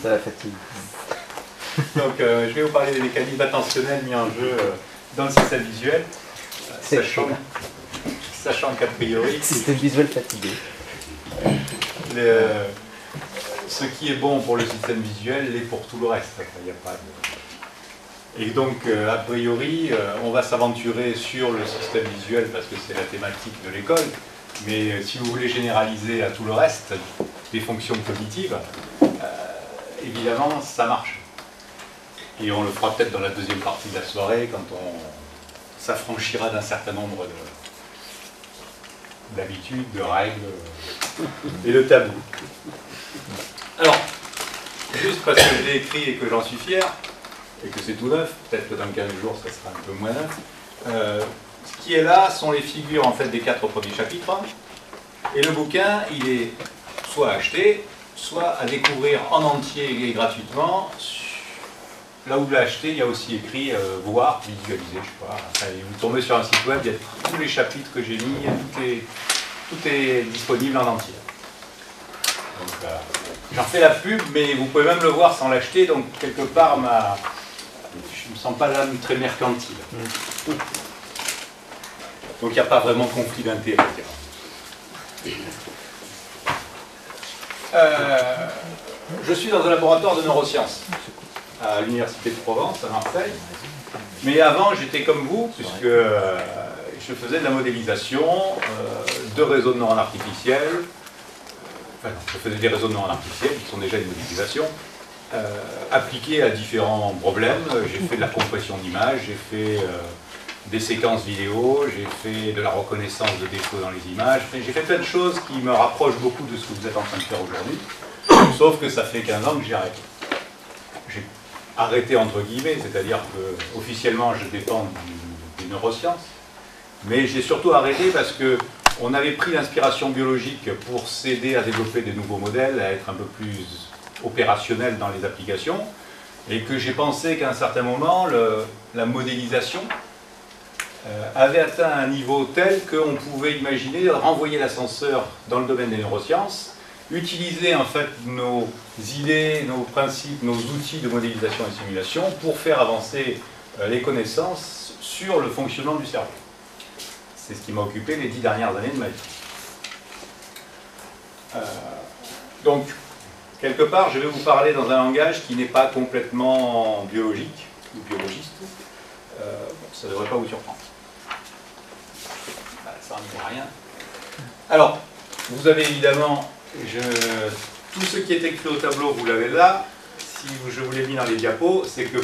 à la fatigue. Donc je vais vous parler des mécanismes attentionnels mis en jeu dans le système visuel, sachant qu'a priori, Système visuel fatigué. ce qui est bon pour le système visuel l'est pour tout le reste. Enfin, il n'y a pas de... Et donc, a priori, on va s'aventurer sur le système visuel parce que c'est la thématique de l'école, mais si vous voulez généraliser à tout le reste des fonctions cognitives, évidemment, ça marche. Et on le fera peut-être dans la deuxième partie de la soirée, quand on s'affranchira d'un certain nombre d'habitudes, de règles et de tabous. Alors, juste parce que je l'ai écrit et que j'en suis fier, et que c'est tout neuf, peut-être que dans 15 jours ça sera un peu moins neuf, ce qui est là sont les figures en fait des 4 premiers chapitres, et le bouquin il est soit acheté, soit à découvrir en entier et gratuitement. Là où vous l'achetez, il y a aussi écrit voir, visualiser, je sais pas. Enfin, vous tombez sur un site web, il y a tous les chapitres que j'ai mis, tout est disponible en entier. Donc, j'en fais la pub, mais vous pouvez même le voir sans l'acheter, donc quelque part, je ne me sens pas l'âme très mercantile. Donc il n'y a pas vraiment conflit d'intérêt. Je suis dans un laboratoire de neurosciences à l'Université de Provence, à Marseille. Mais avant, j'étais comme vous, puisque je faisais de la modélisation de réseaux de neurones artificiels. Enfin, je faisais des réseaux de neurones artificiels, qui sont déjà une modélisation, appliqués à différents problèmes. J'ai fait de la compression d'images, j'ai fait des séquences vidéo, j'ai fait de la reconnaissance de défauts dans les images. J'ai fait plein de choses qui me rapprochent beaucoup de ce que vous êtes en train de faire aujourd'hui. Sauf que ça fait 15 ans que j'ai arrêté. J'ai arrêté entre guillemets, c'est-à-dire que officiellement je dépends des neurosciences, mais j'ai surtout arrêté parce que on avait pris l'inspiration biologique pour s'aider à développer des nouveaux modèles, à être un peu plus opérationnel dans les applications, et que j'ai pensé qu'à un certain moment, la modélisation avait atteint un niveau tel qu'on pouvait imaginer renvoyer l'ascenseur dans le domaine des neurosciences, utiliser en fait nos idées, nos principes, nos outils de modélisation et simulation pour faire avancer les connaissances sur le fonctionnement du cerveau. C'est ce qui m'a occupé les 10 dernières années de ma vie. Donc, quelque part, je vais vous parler dans un langage qui n'est pas complètement biologique ou biologiste. Ça ne devrait pas vous surprendre. Ça n'en dit rien. Alors, vous avez évidemment, tout ce qui est écrit au tableau, vous l'avez là. Si je vous l'ai mis dans les diapos, c'est que,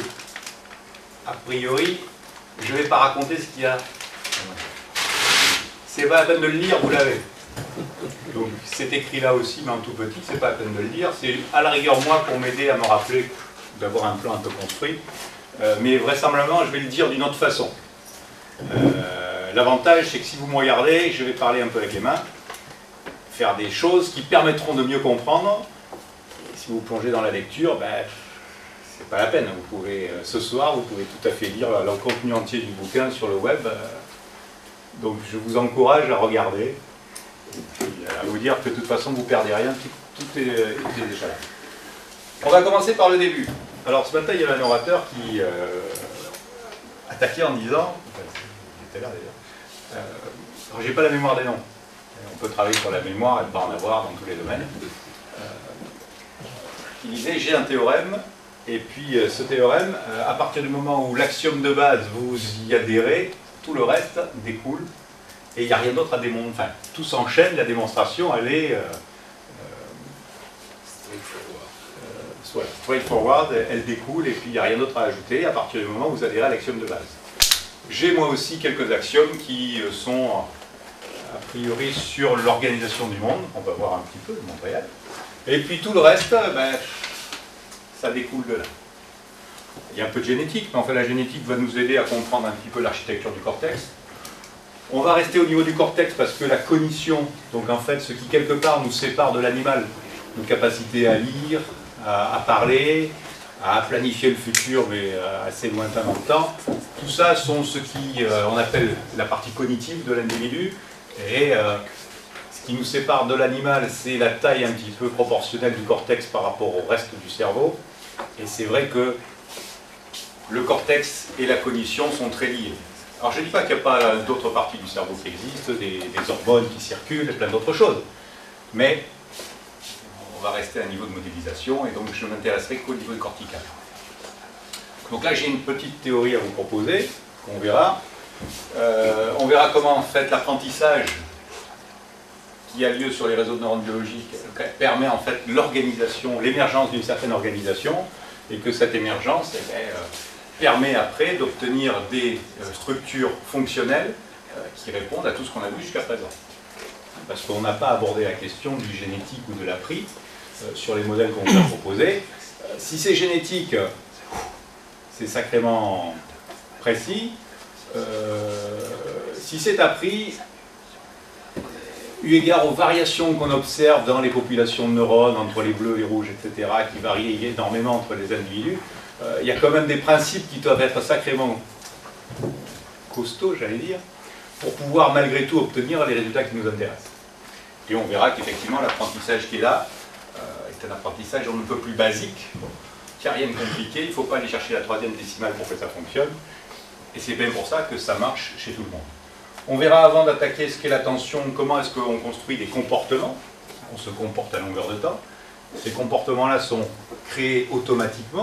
a priori, je ne vais pas raconter ce qu'il y a. C'est pas la peine de le lire, vous l'avez. Donc c'est écrit là aussi, mais en tout petit, c'est pas la peine de le lire. C'est à la rigueur moi pour m'aider à me rappeler d'avoir un plan un peu construit. Mais vraisemblablement, je vais le dire d'une autre façon. L'avantage, c'est que si vous me regardez, je vais parler un peu avec les mains, faire des choses qui permettront de mieux comprendre. Et si vous plongez dans la lecture, ben, c'est pas la peine. Vous pouvez, ce soir, vous pouvez tout à fait lire le contenu entier du bouquin sur le web. Donc je vous encourage à regarder, et puis à vous dire que de toute façon vous ne perdez rien, tout est déjà là. On va commencer par le début. Alors ce matin il y avait un orateur qui attaquait en disant, enfin, il était là d'ailleurs, alors j'ai pas la mémoire des noms, on peut travailler sur la mémoire et pas en avoir dans tous les domaines. Il disait j'ai un théorème, et puis ce théorème, à partir du moment où l'axiome de base vous y adhérez, tout le reste découle et il n'y a rien d'autre à démontrer. Enfin, tout s'enchaîne, la démonstration, elle est straightforward, elle découle et puis il n'y a rien d'autre à ajouter à partir du moment où vous adhérez à l'axiome de base. J'ai moi aussi quelques axiomes qui sont a priori sur l'organisation du monde, on va voir un petit peu, le monde réel. Et puis tout le reste, ben, ça découle de là. Il y a un peu de génétique, mais enfin la génétique va nous aider à comprendre un petit peu l'architecture du cortex. On va rester au niveau du cortex parce que la cognition, donc en fait ce qui quelque part nous sépare de l'animal, nos capacités à lire, à parler, à planifier le futur, mais assez lointain dans le temps, tout ça sont ce qui on appelle la partie cognitive de l'individu, et ce Ce qui nous sépare de l'animal, c'est la taille un petit peu proportionnelle du cortex par rapport au reste du cerveau. Et c'est vrai que le cortex et la cognition sont très liés. Alors je ne dis pas qu'il n'y a pas d'autres parties du cerveau qui existent, des hormones qui circulent, et plein d'autres choses. Mais on va rester à un niveau de modélisation, et donc je ne m'intéresserai qu'au niveau cortical. Donc là j'ai une petite théorie à vous proposer, qu'on verra. On verra comment en fait l'apprentissage qui a lieu sur les réseaux de neurones biologiques permet en fait l'organisation, l'émergence d'une certaine organisation, et que cette émergence permet après d'obtenir des structures fonctionnelles qui répondent à tout ce qu'on a vu jusqu'à présent. Parce qu'on n'a pas abordé la question du génétique ou de l'appris sur les modèles qu'on vous a proposés. Si c'est génétique, c'est sacrément précis. Si c'est appris, eu égard aux variations qu'on observe dans les populations de neurones, entre les bleus, les rouges, etc., qui varient énormément entre les individus, il y a quand même des principes qui doivent être sacrément costauds, j'allais dire, pour pouvoir malgré tout obtenir les résultats qui nous intéressent. Et on verra qu'effectivement l'apprentissage qui est là est un apprentissage on ne peut plus basique, qui n'a rien de compliqué, il ne faut pas aller chercher la 3e décimale pour que ça fonctionne, et c'est bien pour ça que ça marche chez tout le monde. On verra avant d'attaquer ce qu'est l'attention, comment est-ce qu'on construit des comportements, on se comporte à longueur de temps, ces comportements-là sont créés automatiquement.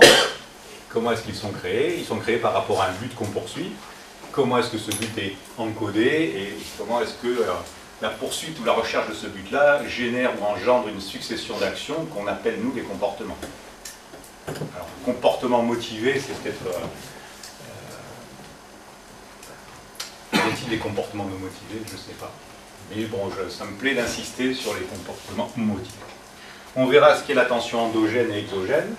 Comment est-ce qu'ils sont créés? Ils sont créés par rapport à un but qu'on poursuit. Comment est-ce que ce but est encodé et comment est-ce que la poursuite ou la recherche de ce but-là génère ou engendre une succession d'actions qu'on appelle, nous, des comportements. Alors, comportement motivé, c'est peut-être... y a-t-il des comportements non motivés? Je ne sais pas. Mais bon, ça me plaît d'insister sur les comportements motivés. On verra ce qu'est l'attention endogène et exogène.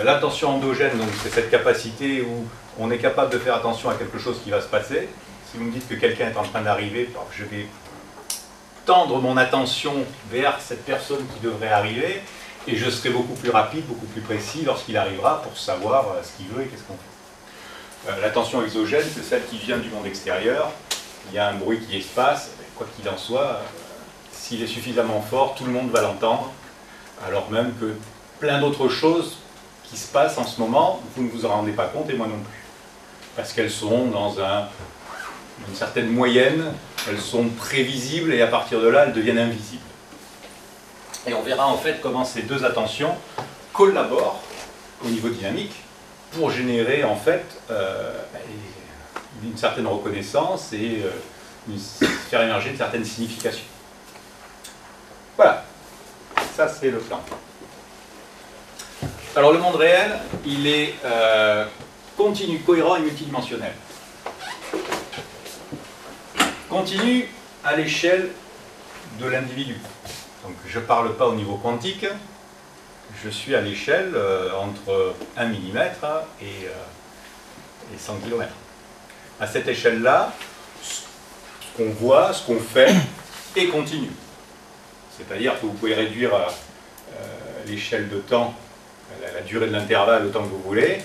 L'attention endogène, c'est cette capacité où on est capable de faire attention à quelque chose qui va se passer. Si vous me dites que quelqu'un est en train d'arriver, je vais tendre mon attention vers cette personne qui devrait arriver et je serai beaucoup plus rapide, beaucoup plus précis lorsqu'il arrivera pour savoir ce qu'il veut et qu'est-ce qu'on fait. L'attention exogène, c'est celle qui vient du monde extérieur. Il y a un bruit qui se passe, quoi qu'il en soit, s'il est suffisamment fort, tout le monde va l'entendre, alors même que plein d'autres choses qui se passent en ce moment, vous ne vous en rendez pas compte et moi non plus. Parce qu'elles sont dans une certaine moyenne, elles sont prévisibles et à partir de là, elles deviennent invisibles. Et on verra en fait comment ces deux attentions collaborent au niveau dynamique pour générer en fait une certaine reconnaissance et faire émerger une certaine signification. Voilà, ça c'est le plan. Alors le monde réel, il est continu, cohérent et multidimensionnel. Continu à l'échelle de l'individu. Donc je ne parle pas au niveau quantique, je suis à l'échelle entre 1 mm et 100 km. À cette échelle-là, ce qu'on voit, ce qu'on fait est continu. C'est-à-dire que vous pouvez réduire l'échelle de temps, la durée de l'intervalle autant que vous voulez.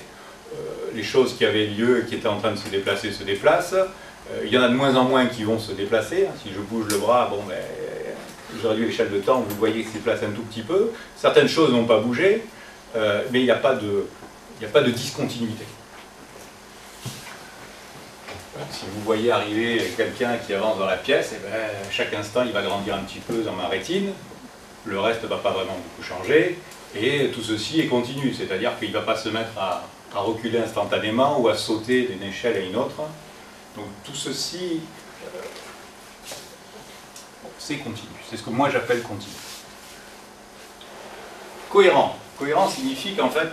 Les choses qui avaient lieu et qui étaient en train de se déplacent. Il y en a de moins en moins qui vont se déplacer. Si je bouge le bras, bon, ben, je réduis l'échelle de temps, vous voyez qu'il se déplace un tout petit peu. Certaines choses n'ont pas bougé, mais il n'y a pas de discontinuité. Si vous voyez arriver quelqu'un qui avance dans la pièce, et ben, chaque instant il va grandir un petit peu dans ma rétine, le reste ne va pas vraiment beaucoup changer, et tout ceci est continu, c'est-à-dire qu'il ne va pas se mettre à reculer instantanément ou à sauter d'une échelle à une autre. Donc tout ceci, c'est continu, c'est ce que moi j'appelle continu. Cohérent. Cohérent signifie qu'en fait,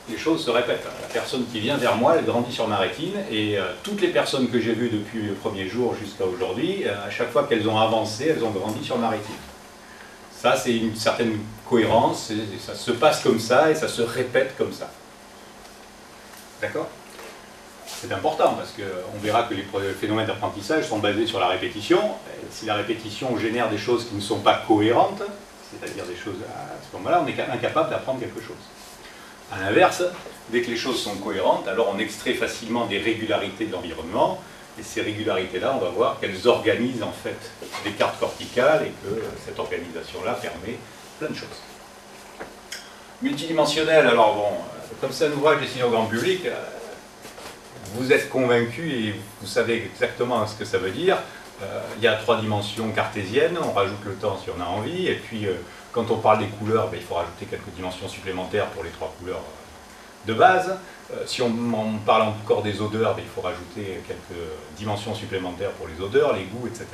les choses se répètent. La personne qui vient vers moi, elle grandit sur ma rétine, et toutes les personnes que j'ai vues depuis le premier jour jusqu'à aujourd'hui, à chaque fois qu'elles ont avancé, elles ont grandi sur ma rétine. Ça, c'est une certaine cohérence, et ça se passe comme ça, et ça se répète comme ça. D'accord? C'est important, parce qu'on verra que les phénomènes d'apprentissage sont basés sur la répétition. Et si la répétition génère des choses qui ne sont pas cohérentes, c'est-à-dire des choses, à ce moment-là, on est incapable d'apprendre quelque chose. A l'inverse, dès que les choses sont cohérentes, alors on extrait facilement des régularités de l'environnement, Et ces régularités-là, on va voir qu'elles organisent en fait des cartes corticales et que cette organisation-là permet plein de choses. Multidimensionnel, alors bon, comme c'est un ouvrage destiné au grand public, vous êtes convaincu et vous savez exactement ce que ça veut dire. Il y a 3 dimensions cartésiennes, on rajoute le temps si on a envie, et puis quand on parle des couleurs, il faut rajouter quelques dimensions supplémentaires pour les 3 couleurs de base. Si on parle encore des odeurs, il faut rajouter quelques dimensions supplémentaires pour les odeurs, les goûts, etc.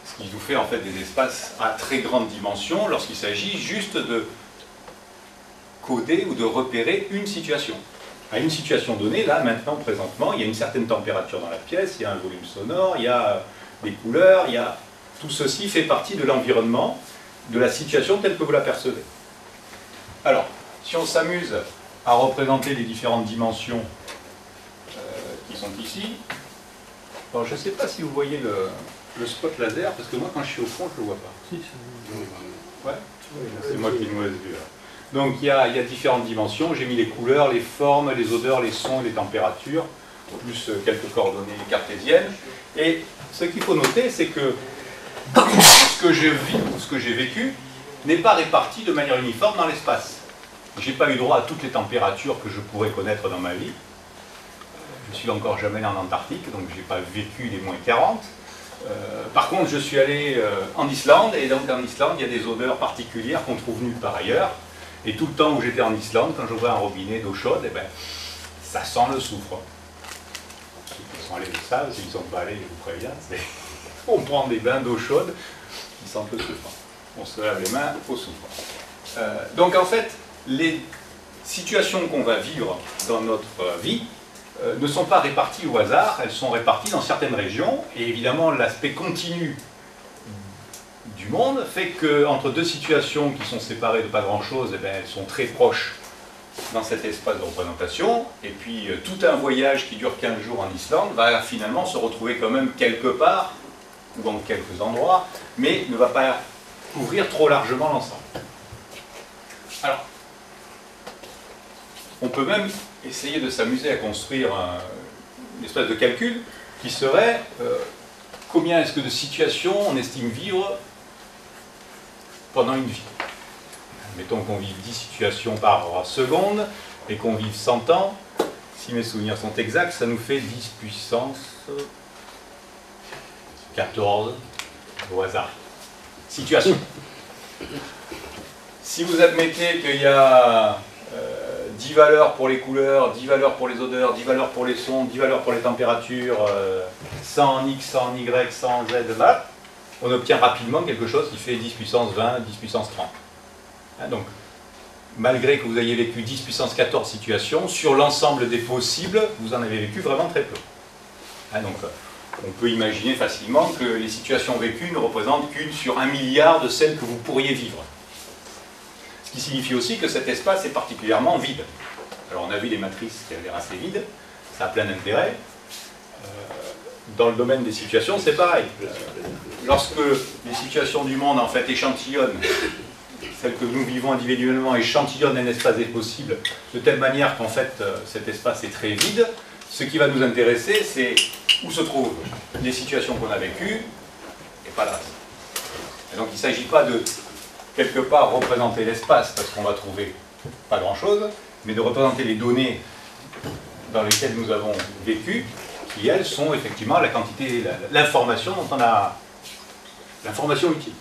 Ce qui nous fait en fait des espaces à très grande dimension lorsqu'il s'agit juste de coder ou de repérer une situation. À une situation donnée, là, maintenant, présentement, il y a une certaine température dans la pièce, il y a un volume sonore, il y a des couleurs, il y a... Tout ceci fait partie de l'environnement, de la situation telle que vous la percevez. Alors, si on s'amuse à représenter les différentes dimensions qui sont ici, alors je ne sais pas si vous voyez le spot laser, parce que moi, quand je suis au fond, je ne le vois pas. Si, ouais, c'est moi qui ai une mauvaise vue, là. Donc il y a différentes dimensions, j'ai mis les couleurs, les formes, les odeurs, les sons et les températures, plus quelques coordonnées cartésiennes. Et ce qu'il faut noter, c'est que ce que je vis ou ce que j'ai vécu n'est pas réparti de manière uniforme dans l'espace. Je n'ai pas eu droit à toutes les températures que je pourrais connaître dans ma vie. Je suis encore jamais allé en Antarctique, donc je n'ai pas vécu les moins 40. Par contre, je suis allé en Islande, et donc en Islande, il y a des odeurs particulières qu'on trouve nulle part ailleurs. Et tout le temps où j'étais en Islande, quand j'ouvrais un robinet d'eau chaude, eh ben, ça sent le soufre. Ceux qui sont allés le savent, s'ils ne sont pas allés, je vous préviens, on prend des bains d'eau chaude qui sentent le soufre. On se lave les mains au soufre. Donc en fait, les situations qu'on va vivre dans notre vie ne sont pas réparties au hasard, elles sont réparties dans certaines régions, et évidemment l'aspect continu du monde fait qu'entre 2 situations qui sont séparées de pas grand-chose, eh bien, elles sont très proches dans cet espace de représentation, et puis tout un voyage qui dure 15 jours en Islande va finalement se retrouver quand même quelque part, ou dans quelques endroits, mais ne va pas couvrir trop largement l'ensemble. Alors, on peut même essayer de s'amuser à construire une espèce de calcul qui serait combien est-ce que de situations on estime vivre pendant une vie. Mettons qu'on vive 10 situations par seconde et qu'on vive 100 ans. Si mes souvenirs sont exacts, ça nous fait 10 puissance 14 au hasard. Situation. Si vous admettez qu'il y a 10 valeurs pour les couleurs, 10 valeurs pour les odeurs, 10 valeurs pour les sons, 10 valeurs pour les températures, 100 en X, 100 en Y, 100 en Z, là, on obtient rapidement quelque chose qui fait 10 puissance 20, 10 puissance 30. Hein, donc, malgré que vous ayez vécu 10 puissance 14 situations, sur l'ensemble des possibles, vous en avez vécu vraiment très peu. Hein, donc, on peut imaginer facilement que les situations vécues ne représentent qu'une sur 1 milliard de celles que vous pourriez vivre. Ce qui signifie aussi que cet espace est particulièrement vide. Alors on a vu des matrices qui avaient l'air assez vides, ça a plein d'intérêt. Dans le domaine des situations, c'est pareil. Lorsque les situations du monde en fait échantillonnent, celles que nous vivons individuellement échantillonnent un espace des possibles, de telle manière qu'en fait cet espace est très vide, ce qui va nous intéresser, c'est où se trouvent les situations qu'on a vécues et pas le reste. Et donc il ne s'agit pas de quelque part représenter l'espace, parce qu'on va trouver pas grand-chose, mais de représenter les données dans lesquelles nous avons vécu, qui elles sont effectivement la quantité, l'information dont on a, l'information utile.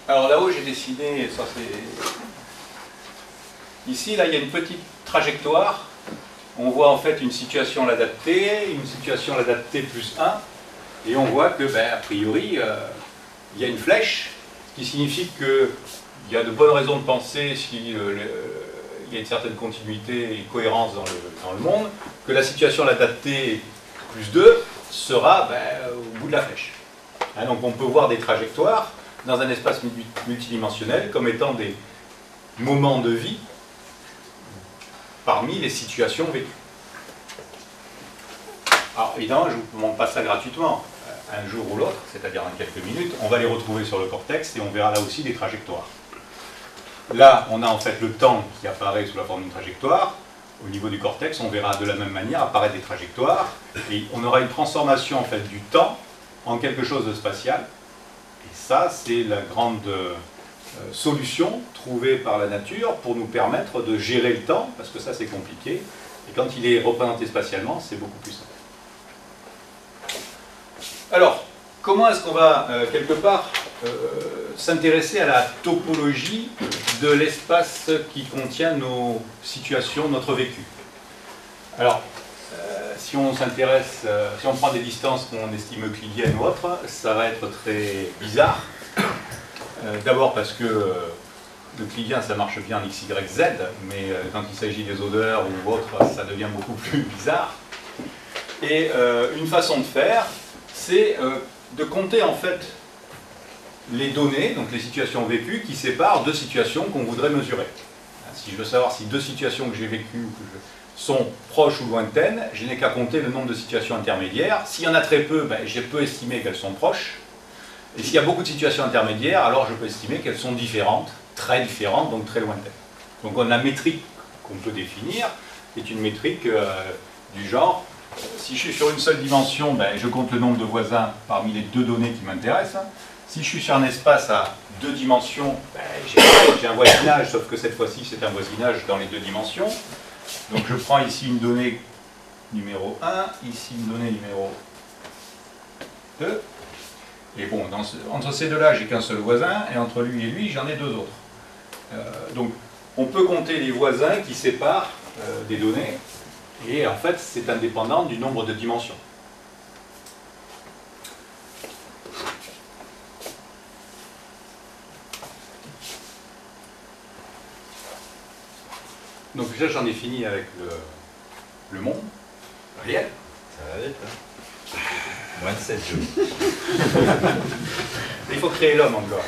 Alors là-haut j'ai dessiné, ça c'est... Ici, là, il y a une petite trajectoire. On voit en fait une situation l'adaptée, une situation l'adaptée plus 1, et on voit que, ben, a priori, il y a une flèche, ce qui signifie qu'il y a de bonnes raisons de penser, s'il y a une certaine continuité et cohérence dans le monde, que la situation l'adaptée plus 2 sera au bout de la flèche. Hein, donc on peut voir des trajectoires dans un espace multidimensionnel comme étant des moments de vie parmi les situations vécues. Alors évidemment, je ne vous montre pas ça gratuitement. Un jour ou l'autre, c'est-à-dire dans quelques minutes, on va les retrouver sur le cortex et on verra là aussi des trajectoires. Là, on a en fait le temps qui apparaît sous la forme d'une trajectoire. au niveau du cortex, on verra de la même manière apparaître des trajectoires, et on aura une transformation en fait du temps en quelque chose de spatial. Et ça, c'est la grande solution trouvée par la nature pour nous permettre de gérer le temps, parce que ça c'est compliqué, et quand il est représenté spatialement, c'est beaucoup plus simple. Alors, comment est-ce qu'on va, quelque part, s'intéresser à la topologie de l'espace qui contient nos situations, notre vécu? Alors, si on s'intéresse, si on prend des distances qu'on estime euclidiennes ou autres, ça va être très bizarre. D'abord parce que l'euclidien, ça marche bien en x, y, z, mais quand il s'agit des odeurs ou autres, ça devient beaucoup plus bizarre. Et une façon de faire, c'est de compter en fait les données, donc les situations vécues, qui séparent deux situations qu'on voudrait mesurer. Si je veux savoir si deux situations que j'ai vécues sont proches ou lointaines, je n'ai qu'à compter le nombre de situations intermédiaires. S'il y en a très peu, ben, je peux estimer qu'elles sont proches. Et s'il y a beaucoup de situations intermédiaires, alors je peux estimer qu'elles sont différentes, très différentes, donc très lointaines. Donc la métrique qu'on peut définir est une métrique du genre, si je suis sur une seule dimension, ben, je compte le nombre de voisins parmi les deux données qui m'intéressent. Si je suis sur un espace à deux dimensions, ben, j'ai un voisinage, sauf que cette fois-ci c'est un voisinage dans les deux dimensions. Donc je prends ici une donnée numéro 1, ici une donnée numéro 2. Et bon, entre ces deux-là, j'ai qu'un seul voisin, et entre lui et lui, j'en ai deux autres. Donc on peut compter les voisins qui séparent des données, et en fait c'est indépendant du nombre de dimensions. Donc déjà j'en ai fini avec le monde réel. Ça va vite, hein. Moins de 7 jours. Il faut créer l'homme encore.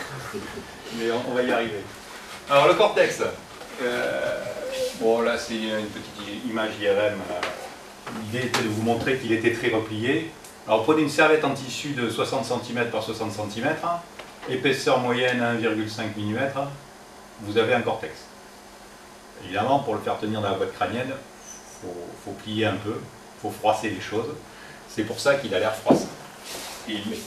Mais on va y arriver. Alors le cortex. Bon là c'est une petite image IRM. L'idée était de vous montrer qu'il était très replié. Alors prenez une serviette en tissu de 60 cm par 60 cm, épaisseur moyenne 1,5 mm, vous avez un cortex. Évidemment, pour le faire tenir dans la boîte crânienne, il faut plier un peu, il faut froisser les choses. C'est pour ça qu'il a l'air froissé. Et il l'est.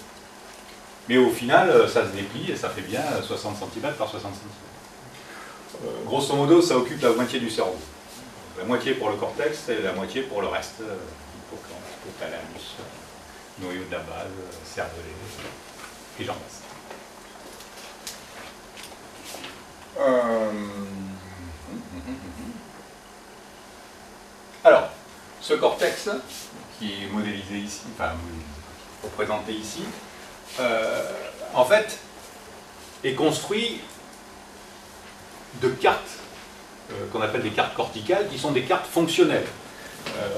Mais au final, ça se déplie et ça fait bien 60 cm par 60 cm. Grosso modo, ça occupe la moitié du cerveau. La moitié pour le cortex et la moitié pour le reste. Hippocampe, hypothalamus, noyau de la base, cervelet, et j'en passe. Alors, ce cortex, qui est modélisé ici, enfin représenté ici, en fait, est construit de cartes qu'on appelle des cartes corticales, qui sont des cartes fonctionnelles.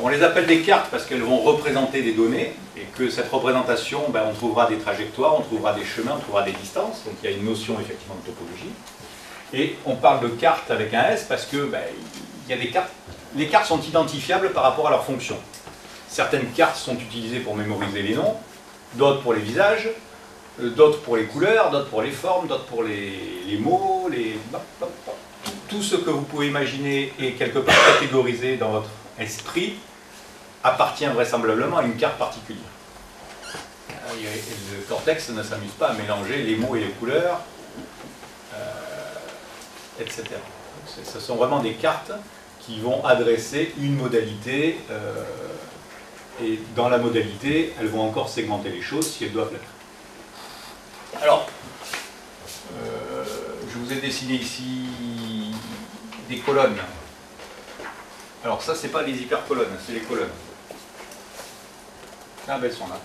On les appelle des cartes parce qu'elles vont représenter des données, et que cette représentation, ben, on trouvera des trajectoires, on trouvera des chemins, on trouvera des distances, donc il y a une notion effectivement de topologie. Et on parle de cartes avec un S parce que ben, il y a des cartes. Les cartes sont identifiables par rapport à leur fonction. Certaines cartes sont utilisées pour mémoriser les noms, d'autres pour les visages, d'autres pour les couleurs, d'autres pour les formes, d'autres pour les mots, tout ce que vous pouvez imaginer et quelque part catégorisé dans votre esprit appartient vraisemblablement à une carte particulière. Le cortex ne s'amuse pas à mélanger les mots et les couleurs, etc. Ce sont vraiment des cartes qui vont adresser une modalité, et dans la modalité, elles vont encore segmenter les choses si elles doivent l'être. Alors, je vous ai dessiné ici des colonnes. Alors ça, c'est pas les hypercolonnes, c'est les colonnes. Ah ben, elles sont là.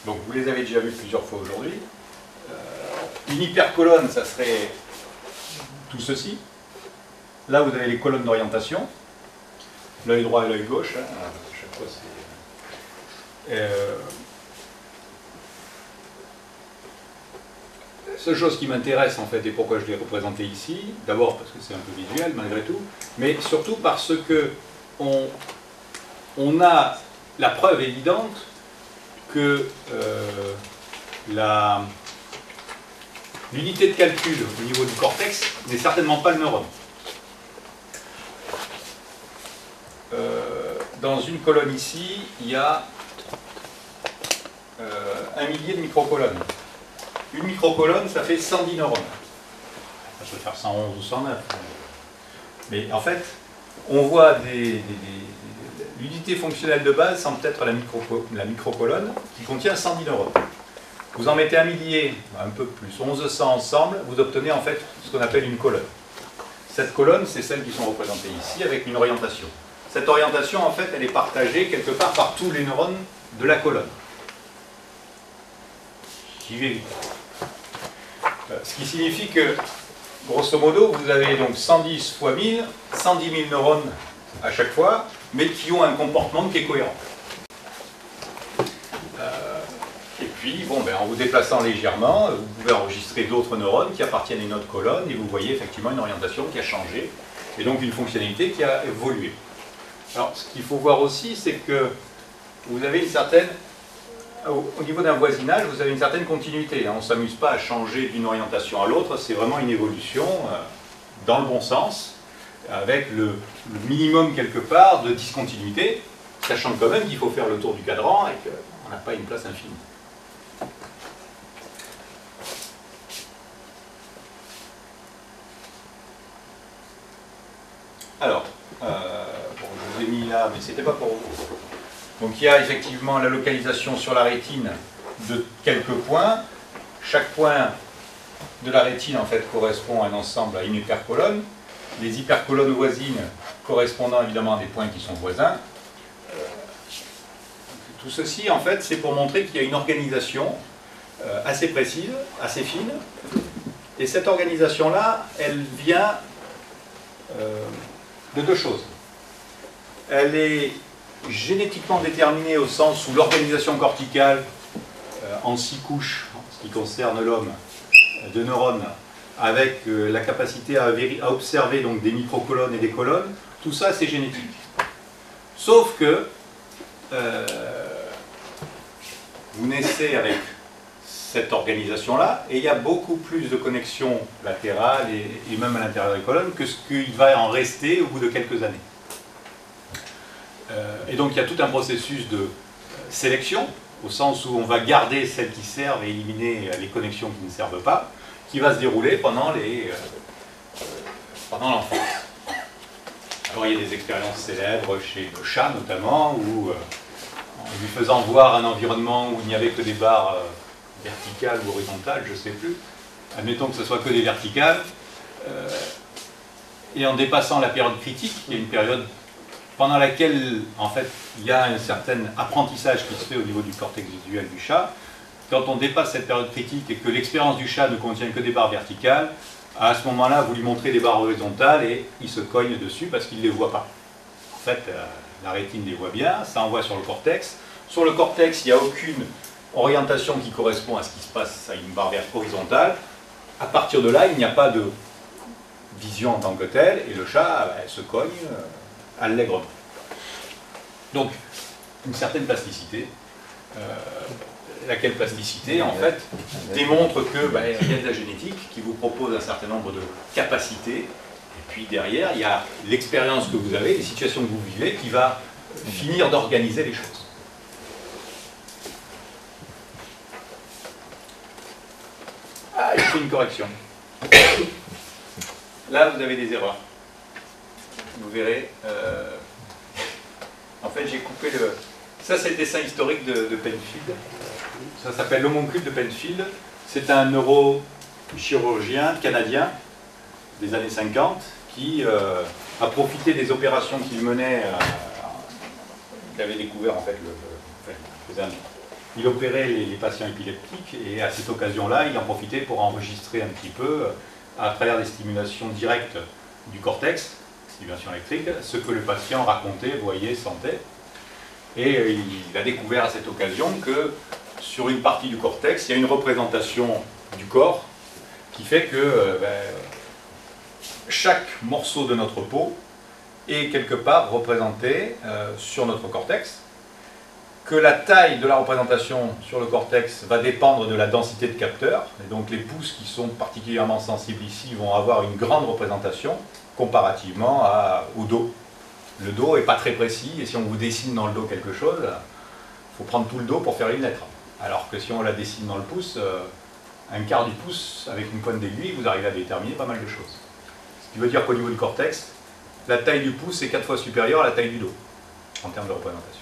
Donc vous les avez déjà vues plusieurs fois aujourd'hui. Une hypercolonne, ça serait tout ceci. Là, vous avez les colonnes d'orientation, l'œil droit et l'œil gauche. Hein. À chaque fois, c'est... seule chose qui m'intéresse, en fait, et pourquoi je l'ai représenté ici, d'abord parce que c'est un peu visuel, malgré tout, mais surtout parce que on a la preuve évidente que l'unité de calcul au niveau du cortex n'est certainement pas le neurone. dans une colonne ici, il y a 1 millier de microcolonnes. Une microcolonne, ça fait 110 neurones. Ça peut faire 111 ou 109. Mais en fait, on voit l'unité fonctionnelle de base semble être la microcolonne qui contient 110 neurones. Vous en mettez 1 millier, un peu plus, 1100 ensemble, vous obtenez en fait ce qu'on appelle une colonne. Cette colonne, c'est celles qui sont représentées ici avec une orientation. Cette orientation, en fait, elle est partagée quelque part par tous les neurones de la colonne. J'y vais vite. Ce qui signifie que, grosso modo, vous avez donc 110 fois 1000, 110 000 neurones à chaque fois, mais qui ont un comportement qui est cohérent. Et puis, bon, en vous déplaçant légèrement, vous pouvez enregistrer d'autres neurones qui appartiennent à une autre colonne, et vous voyez effectivement une orientation qui a changé, et donc une fonctionnalité qui a évolué. Alors, ce qu'il faut voir aussi, c'est que vous avez une certaine... Au niveau d'un voisinage, vous avez une certaine continuité. On ne s'amuse pas à changer d'une orientation à l'autre, c'est vraiment une évolution dans le bon sens, avec le minimum quelque part de discontinuité, sachant quand même qu'il faut faire le tour du cadran et qu'on n'a pas une place infinie. Alors, bon, je vous ai mis là, mais ce n'était pas pour vous. Donc il y a effectivement la localisation sur la rétine de quelques points. Chaque point de la rétine en fait correspond à un ensemble, à une hypercolonne. Les hypercolonnes voisines correspondant évidemment à des points qui sont voisins. Tout ceci en fait c'est pour montrer qu'il y a une organisation assez précise, assez fine. Et cette organisation-là, elle vient de deux choses. Elle est génétiquement déterminée au sens où l'organisation corticale en 6 couches, en ce qui concerne l'homme, de neurones, avec la capacité à observer donc des microcolonnes et des colonnes, tout ça c'est génétique. Sauf que vous naissez avec cette organisation-là, et il y a beaucoup plus de connexions latérales et même à l'intérieur des colonnes que ce qu'il va en rester au bout de quelques années. Et donc il y a tout un processus de sélection, au sens où on va garder celles qui servent et éliminer les connexions qui ne servent pas, qui va se dérouler pendant l'enfance. Alors il y a des expériences célèbres chez le chat notamment, où en lui faisant voir un environnement où il n'y avait que des barres verticales ou horizontales, je ne sais plus, admettons que ce soit que des verticales, et en dépassant la période critique, il y a une période pendant laquelle, en fait, il y a un certain apprentissage qui se fait au niveau du cortex visuel du chat. Quand on dépasse cette période critique et que l'expérience du chat ne contient que des barres verticales, à ce moment-là, vous lui montrez des barres horizontales et il se cogne dessus parce qu'il ne les voit pas. En fait, la rétine les voit bien, ça envoie sur le cortex. Sur le cortex, il n'y a aucune orientation qui correspond à ce qui se passe à une barre horizontale. À partir de là, il n'y a pas de vision en tant que telle et le chat se cogne allègrement. Donc, une certaine plasticité, laquelle plasticité, en fait, démontre que il y a de la génétique qui vous propose un certain nombre de capacités, et puis derrière, il y a l'expérience que vous avez, les situations que vous vivez, qui va finir d'organiser les choses. Ah, il faut une correction. Là, vous avez des erreurs. Vous verrez, en fait j'ai coupé le... Ça c'est le dessin historique de Penfield. Ça s'appelle l'homoncule de Penfield. C'est un neurochirurgien canadien des années 50 qui a profité des opérations qu'il menait, qu'il avait découvert en fait, il opérait les patients épileptiques et à cette occasion-là il en profitait pour enregistrer un petit peu à travers des stimulations directes du cortex, stimulation électrique, ce que le patient racontait, voyait, sentait. Et il a découvert à cette occasion que sur une partie du cortex, il y a une représentation du corps qui fait que chaque morceau de notre peau est quelque part représenté sur notre cortex, que la taille de la représentation sur le cortex va dépendre de la densité de capteurs, et donc les pouces qui sont particulièrement sensibles ici vont avoir une grande représentation comparativement au dos, Le dos n'est pas très précis, et si on vous dessine dans le dos quelque chose, il faut prendre tout le dos pour faire une lettre. Alors que si on la dessine dans le pouce, un quart du pouce, avec une pointe d'aiguille, vous arrivez à déterminer pas mal de choses. Ce qui veut dire qu'au niveau du cortex, la taille du pouce est 4 fois supérieure à la taille du dos, en termes de représentation.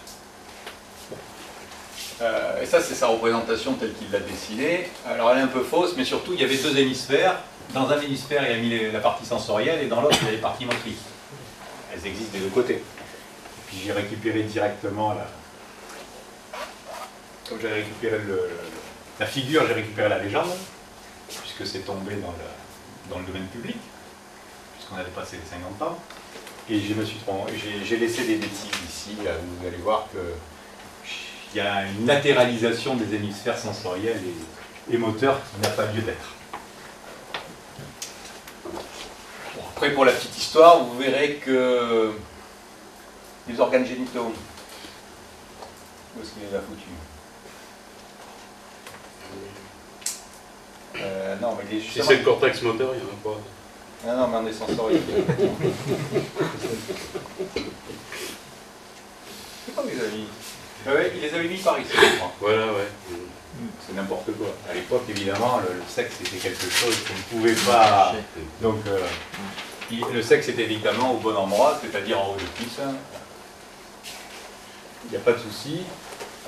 Et ça, c'est sa représentation telle qu'il l'a dessinée. Alors elle est un peu fausse, mais surtout, il y avait deux hémisphères. Dans un hémisphère, il a mis la partie sensorielle, et dans l'autre, il y a les parties motrices. Elles existent des deux côtés. Et puis j'ai récupéré directement comme j'avais récupéré la figure, j'ai récupéré la légende, puisque c'est tombé dans le domaine public, puisqu'on a dépassé les 50 ans. Et j'ai laissé des bêtises ici, là, où vous allez voir qu'il y a une latéralisation des hémisphères sensoriels et moteurs qui n'a pas lieu d'être. Bon, après, pour la petite histoire, vous verrez que les organes génitaux, où est-ce qu'il les a foutus? Non, mais si c'est le cortex moteur, il n'y en a pas. Ah non, mais on est sensoriel. C'est pas où il les a mis. Ouais, il les avait mis par ici, je crois. Voilà, ouais. C'est n'importe quoi. À l'époque, évidemment, le sexe était quelque chose qu'on ne pouvait pas. Donc, le sexe était évidemment au bon endroit, c'est-à-dire en haut du pouce. Il n'y a pas de souci.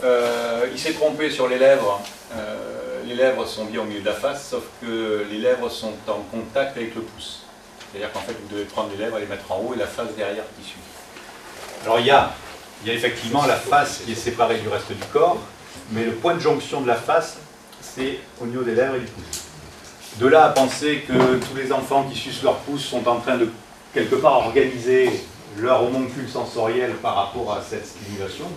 Il s'est trompé sur les lèvres. Les lèvres sont bien au milieu de la face, sauf que les lèvres sont en contact avec le pouce. C'est-à-dire qu'en fait, vous devez prendre les lèvres et les mettre en haut et la face derrière qui suit. Alors, il y a effectivement la face qui est séparée du reste du corps, mais le point de jonction de la face, c'est au niveau des lèvres et du pouce. De là à penser que tous les enfants qui sucent leur pouce sont en train de, quelque part, organiser leur homoncule sensoriel par rapport à cette stimulation,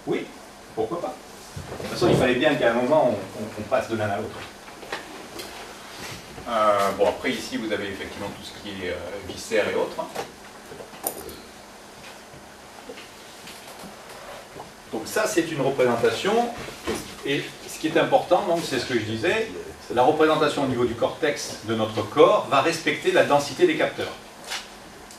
oui, pourquoi pas. De toute façon, il fallait bien qu'à un moment, on passe de l'un à l'autre. Bon, après, ici, vous avez effectivement tout ce qui est viscères et autres. Donc ça, c'est une représentation. Et ce qui est important, donc, c'est ce que je disais, la représentation au niveau du cortex de notre corps va respecter la densité des capteurs.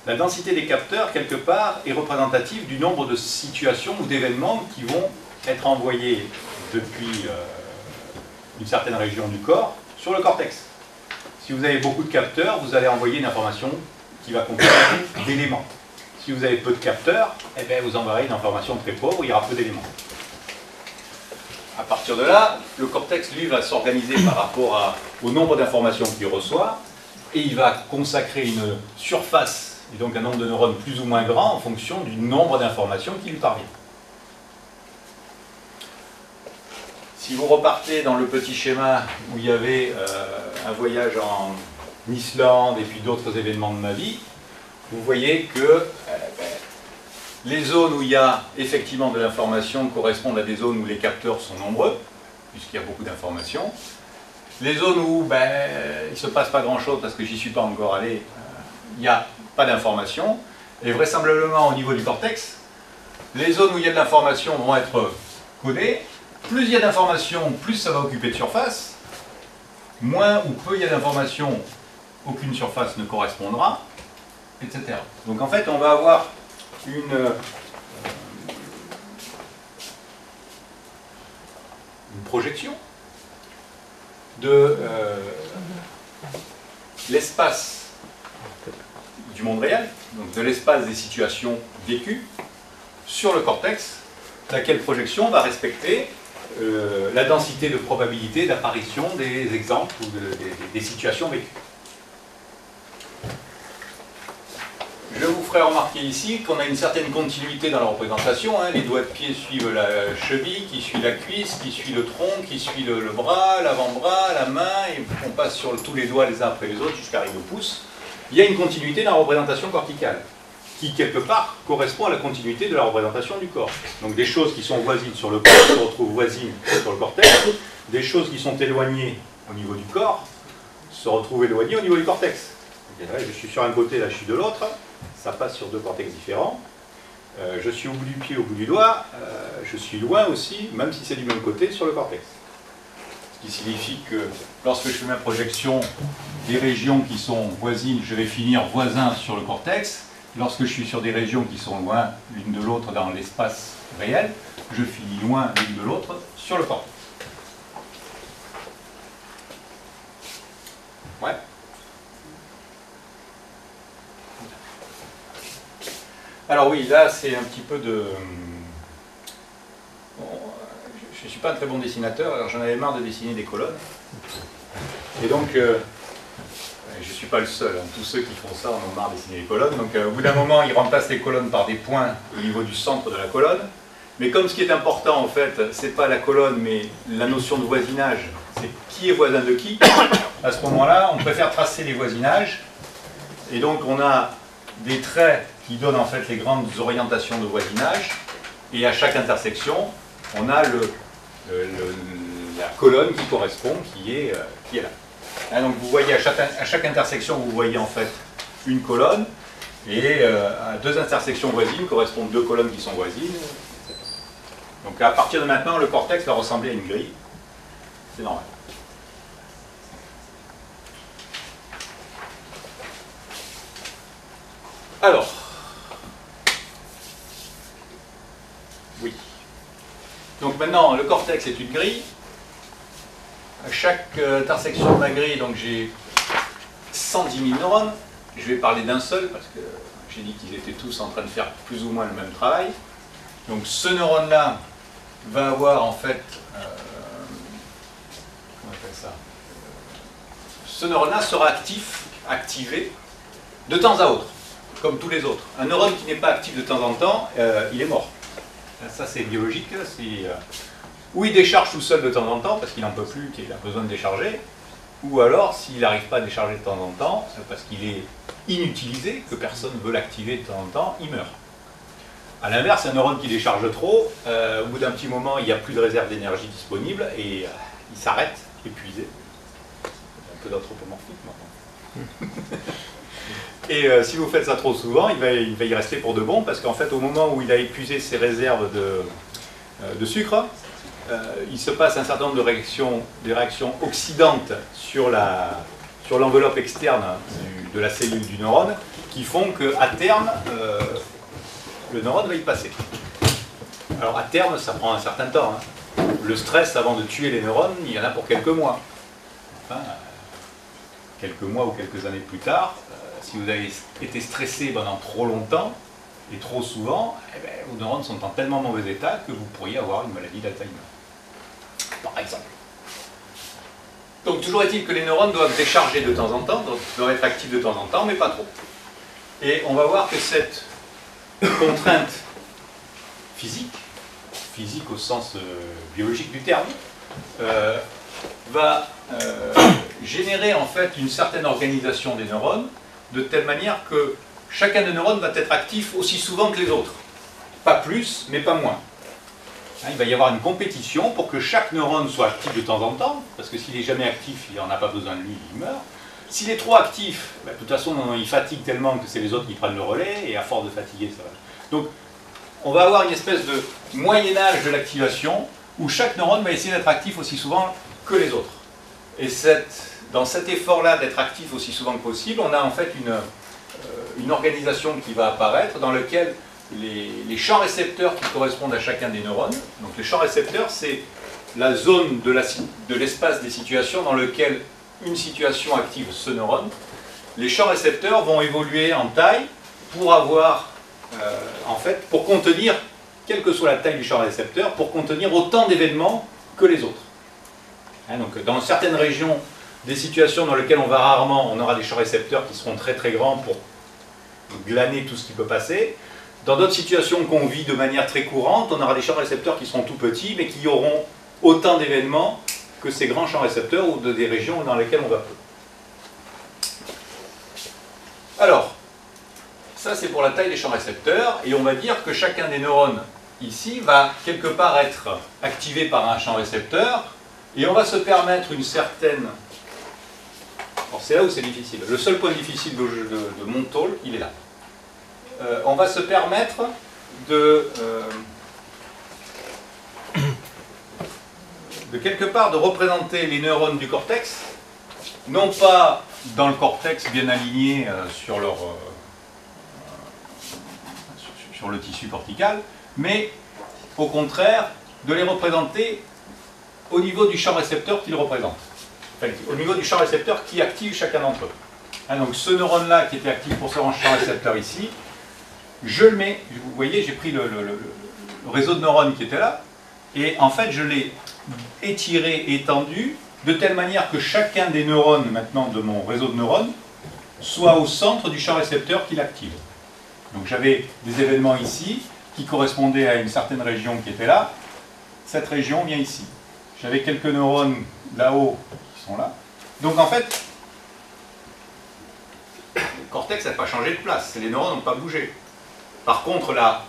La densité des capteurs, quelque part, est représentative du nombre de situations ou d'événements qui vont être envoyés depuis une certaine région du corps sur le cortex. Si vous avez beaucoup de capteurs, vous allez envoyer une information qui va comporter d'éléments. Si vous avez peu de capteurs, eh bien, vous enverrez une information très pauvre, il y aura peu d'éléments. À partir de là, le cortex, lui, va s'organiser par rapport au nombre d'informations qu'il reçoit, et il va consacrer une surface, et donc un nombre de neurones plus ou moins grand, en fonction du nombre d'informations qui lui parviennent. Si vous repartez dans le petit schéma où il y avait un voyage en Islande et puis d'autres événements de ma vie, vous voyez que les zones où il y a effectivement de l'information correspondent à des zones où les capteurs sont nombreux, puisqu'il y a beaucoup d'informations. Les zones où il ne se passe pas grand-chose parce que j'y suis pas encore allé, il n'y a pas d'information. Et vraisemblablement au niveau du cortex, les zones où il y a de l'information vont être codées. Plus il y a d'informations, plus ça va occuper de surface. Moins ou peu il y a d'informations, aucune surface ne correspondra, etc. Donc en fait, on va avoir une projection de l'espace du monde réel, donc de l'espace des situations vécues, sur le cortex, laquelle projection va respecter la densité de probabilité d'apparition des exemples ou des situations vécues. Je vous ferai remarquer ici qu'on a une certaine continuité dans la représentation. Les doigts de pied suivent la cheville, qui suit la cuisse, qui suit le tronc, qui suit le bras, l'avant-bras, la main, et on passe sur tous les doigts les uns après les autres jusqu'à arriver au pouce. Il y a une continuité dans la représentation corticale, qui quelque part correspond à la continuité de la représentation du corps. Donc des choses qui sont voisines sur le corps se retrouvent voisines sur le cortex, des choses qui sont éloignées au niveau du corps se retrouvent éloignées au niveau du cortex. Et là, je suis sur un côté, là je suis de l'autre, ça passe sur deux cortex différents. Je suis au bout du pied, au bout du doigt, je suis loin aussi, même si c'est du même côté, sur le cortex. Ce qui signifie que lorsque je fais ma projection des régions qui sont voisines, je vais finir voisin sur le cortex, lorsque je suis sur des régions qui sont loin l'une de l'autre dans l'espace réel, je finis loin l'une de l'autre sur le cortex. Ouais. Alors oui, là c'est un petit peu de... Bon, je ne suis pas un très bon dessinateur, alors j'en avais marre de dessiner des colonnes. Et donc, je ne suis pas le seul, hein. Tous ceux qui font ça en ont marre de dessiner les colonnes. Donc au bout d'un moment, ils remplacent les colonnes par des points au niveau du centre de la colonne. Mais comme ce qui est important en fait, c'est pas la colonne, mais la notion de voisinage, c'est qui est voisin de qui. À ce moment-là, on préfère tracer les voisinages. Et donc on a des traits qui donnent en fait les grandes orientations de voisinage. Et à chaque intersection, on a la colonne qui correspond, qui est là. Hein, donc vous voyez à chaque intersection, vous voyez en fait une colonne. Et à deux intersections voisines correspondent deux colonnes qui sont voisines. Donc à partir de maintenant, le cortex va ressembler à une grille. C'est normal. Alors, oui. Donc maintenant, le cortex est une grille. À chaque intersection de ma grille, donc j'ai 110 000 neurones. Je vais parler d'un seul parce que j'ai dit qu'ils étaient tous en train de faire plus ou moins le même travail. Donc ce neurone-là va avoir en fait, comment on appelle ça, ce neurone-là sera activé de temps à autre, comme tous les autres. Un neurone qui n'est pas actif de temps en temps, il est mort. Ça c'est biologique, ou il décharge tout seul de temps en temps parce qu'il n'en peut plus, qu'il a besoin de décharger, ou alors s'il n'arrive pas à décharger de temps en temps, c'est parce qu'il est inutilisé, que personne ne veut l'activer de temps en temps, il meurt. A l'inverse, un neurone qui décharge trop, au bout d'un petit moment, il n'y a plus de réserve d'énergie disponible et il s'arrête, épuisé. Un peu d'anthropomorphisme maintenant. Et si vous faites ça trop souvent, il va y rester pour de bon, parce qu'en fait, au moment où il a épuisé ses réserves de sucre, il se passe un certain nombre de réactions oxydantes sur l'enveloppe externe de la cellule du neurone, qui font qu'à terme, le neurone va y passer. Alors à terme, ça prend un certain temps. Hein. Le stress avant de tuer les neurones, il y en a pour quelques mois. Enfin, quelques mois ou quelques années plus tard, si vous avez été stressé pendant trop longtemps et trop souvent, eh bien, vos neurones sont en tellement mauvais état que vous pourriez avoir une maladie d'Alzheimer, par exemple. Donc toujours est-il que les neurones doivent décharger de temps en temps, doivent être actifs de temps en temps, mais pas trop. Et on va voir que cette contrainte physique au sens biologique du terme, va générer en fait une certaine organisation des neurones, de telle manière que chacun des neurones va être actif aussi souvent que les autres. Pas plus, mais pas moins. Hein, il va y avoir une compétition pour que chaque neurone soit actif de temps en temps, parce que s'il n'est jamais actif, il n'en a pas besoin de lui, il meurt. S'il est trop actif, ben, de toute façon, il fatigue tellement que c'est les autres qui prennent le relais, et à force de fatiguer, ça va. Donc, on va avoir une espèce de moyen-âge de l'activation, où chaque neurone va essayer d'être actif aussi souvent que les autres. Et dans cet effort-là d'être actif aussi souvent que possible, on a en fait une organisation qui va apparaître, dans laquelle les champs récepteurs qui correspondent à chacun des neurones, donc les champs récepteurs, c'est la zone de l'espace des situations dans lequel une situation active ce neurone. Les champs récepteurs vont évoluer en taille pour avoir, en fait, pour contenir, quelle que soit la taille du champ récepteur, pour contenir autant d'événements que les autres. Hein, donc, dans certaines régions, des situations dans lesquelles on aura des champs récepteurs qui seront très très grands pour glaner tout ce qui peut passer. Dans d'autres situations qu'on vit de manière très courante, on aura des champs récepteurs qui seront tout petits, mais qui auront autant d'événements que ces grands champs récepteurs ou des régions dans lesquelles on va peu. Alors, ça c'est pour la taille des champs récepteurs, et on va dire que chacun des neurones ici va quelque part être activé par un champ récepteur, et on va se permettre une certaine... Alors c'est là où c'est difficile. Le seul point difficile de mon talk, il est là. On va se permettre de quelque part de représenter les neurones du cortex, non pas dans le cortex bien alignés sur leur sur le tissu cortical, mais au contraire de les représenter au niveau du champ récepteur qu'ils représentent. Enfin, au niveau du champ récepteur qui active chacun d'entre eux. Hein, donc ce neurone-là qui était actif pour ce champ récepteur ici, je le mets, vous voyez, j'ai pris le réseau de neurones qui était là, et en fait je l'ai étiré, étendu, de telle manière que chacun des neurones maintenant de mon réseau de neurones soit au centre du champ récepteur qui l'active. Donc j'avais des événements ici qui correspondaient à une certaine région qui était là, cette région vient ici. J'avais quelques neurones là-haut qui sont là. Donc en fait, le cortex n'a pas changé de place, les neurones n'ont pas bougé. Par contre, la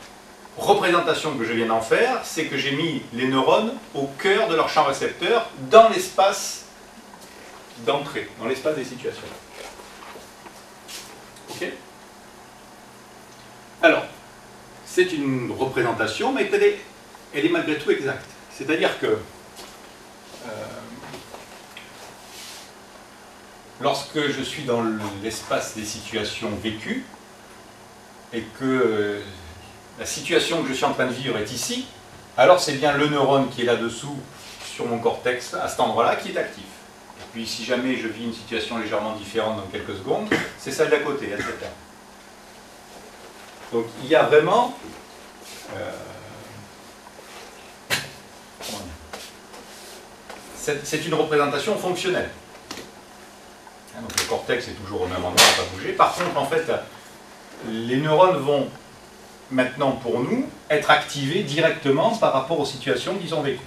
représentation que je viens d'en faire, c'est que j'ai mis les neurones au cœur de leur champ récepteur dans l'espace d'entrée, dans l'espace des situations. Ok ? Alors, c'est une représentation, mais elle est malgré tout exacte. C'est-à-dire que lorsque je suis dans l'espace des situations vécues et que la situation que je suis en train de vivre est ici, alors c'est bien le neurone qui est là-dessous sur mon cortex à cet endroit-là qui est actif. Et puis si jamais je vis une situation légèrement différente dans quelques secondes, c'est celle d'à côté, etc. Donc il y a vraiment c'est une représentation fonctionnelle. Donc le cortex est toujours au même endroit, pas bouger. Par contre, en fait, les neurones vont maintenant, pour nous, être activés directement par rapport aux situations qu'ils ont vécues.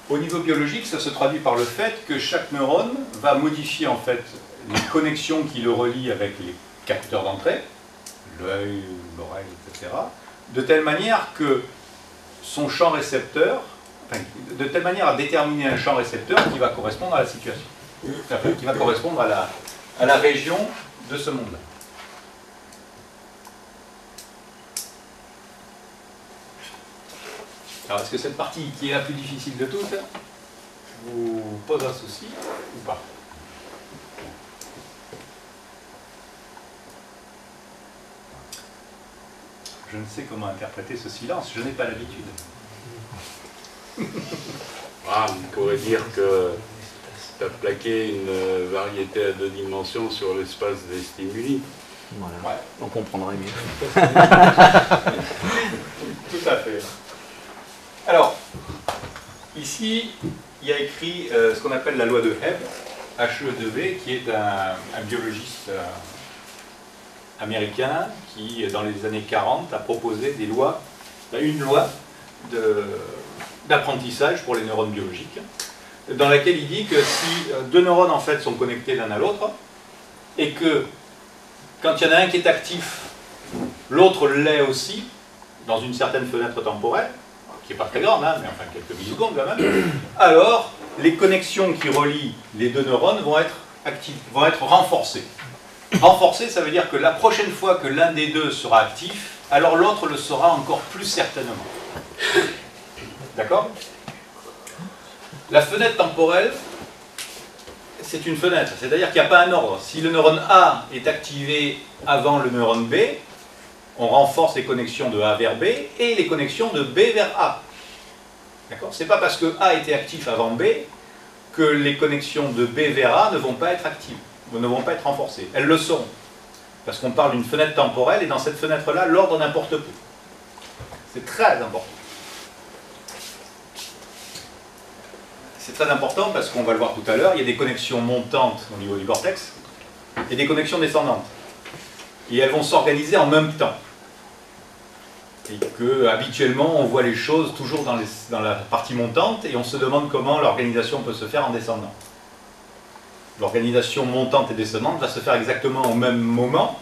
Au niveau biologique, ça se traduit par le fait que chaque neurone va modifier en fait les connexions qui le relient avec les capteurs d'entrée, l'œil, l'oreille, etc., de telle manière que son champ récepteur, enfin, de telle manière à déterminer un champ récepteur qui va correspondre à la situation, enfin, qui va correspondre à la région de ce monde-là. Alors, est-ce que cette partie qui est la plus difficile de toutes vous pose un souci ou pas? Je ne sais comment interpréter ce silence, je n'ai pas l'habitude. Ah, on pourrait dire que tu as plaqué une variété à 2 dimensions sur l'espace des stimuli. Voilà, Ouais. on comprendrait mieux. Tout à fait. Alors, ici, il y a écrit ce qu'on appelle la loi de Hebb, H-E-B, qui est un biologiste américain qui, dans les années 40, a proposé des lois, une loi d'apprentissage pour les neurones biologiques, dans laquelle il dit que si 2 neurones en fait sont connectés l'un à l'autre, et que quand il y en a un qui est actif, l'autre l'est aussi, dans une certaine fenêtre temporelle, qui n'est pas très grande, hein, mais enfin quelques millisecondes quand même, alors les connexions qui relient les 2 neurones vont être actives, vont être renforcées. Renforcées, ça veut dire que la prochaine fois que l'un des deux sera actif, alors l'autre le sera encore plus certainement. D'accord? La fenêtre temporelle, c'est une fenêtre, c'est-à-dire qu'il n'y a pas un ordre. Si le neurone A est activé avant le neurone B, on renforce les connexions de A vers B et les connexions de B vers A. D'accord? C'est pas parce que A était actif avant B que les connexions de B vers A ne vont pas être actives, ne vont pas être renforcées. Elles le seront. Parce qu'on parle d'une fenêtre temporelle et dans cette fenêtre-là, l'ordre n'importe peu. C'est très important. C'est très important parce qu'on va le voir tout à l'heure, il y a des connexions montantes au niveau du cortex et des connexions descendantes. Et elles vont s'organiser en même temps. Et que habituellement on voit les choses toujours dans la partie montante et on se demande comment l'organisation peut se faire en descendant. L'organisation montante et descendante va se faire exactement au même moment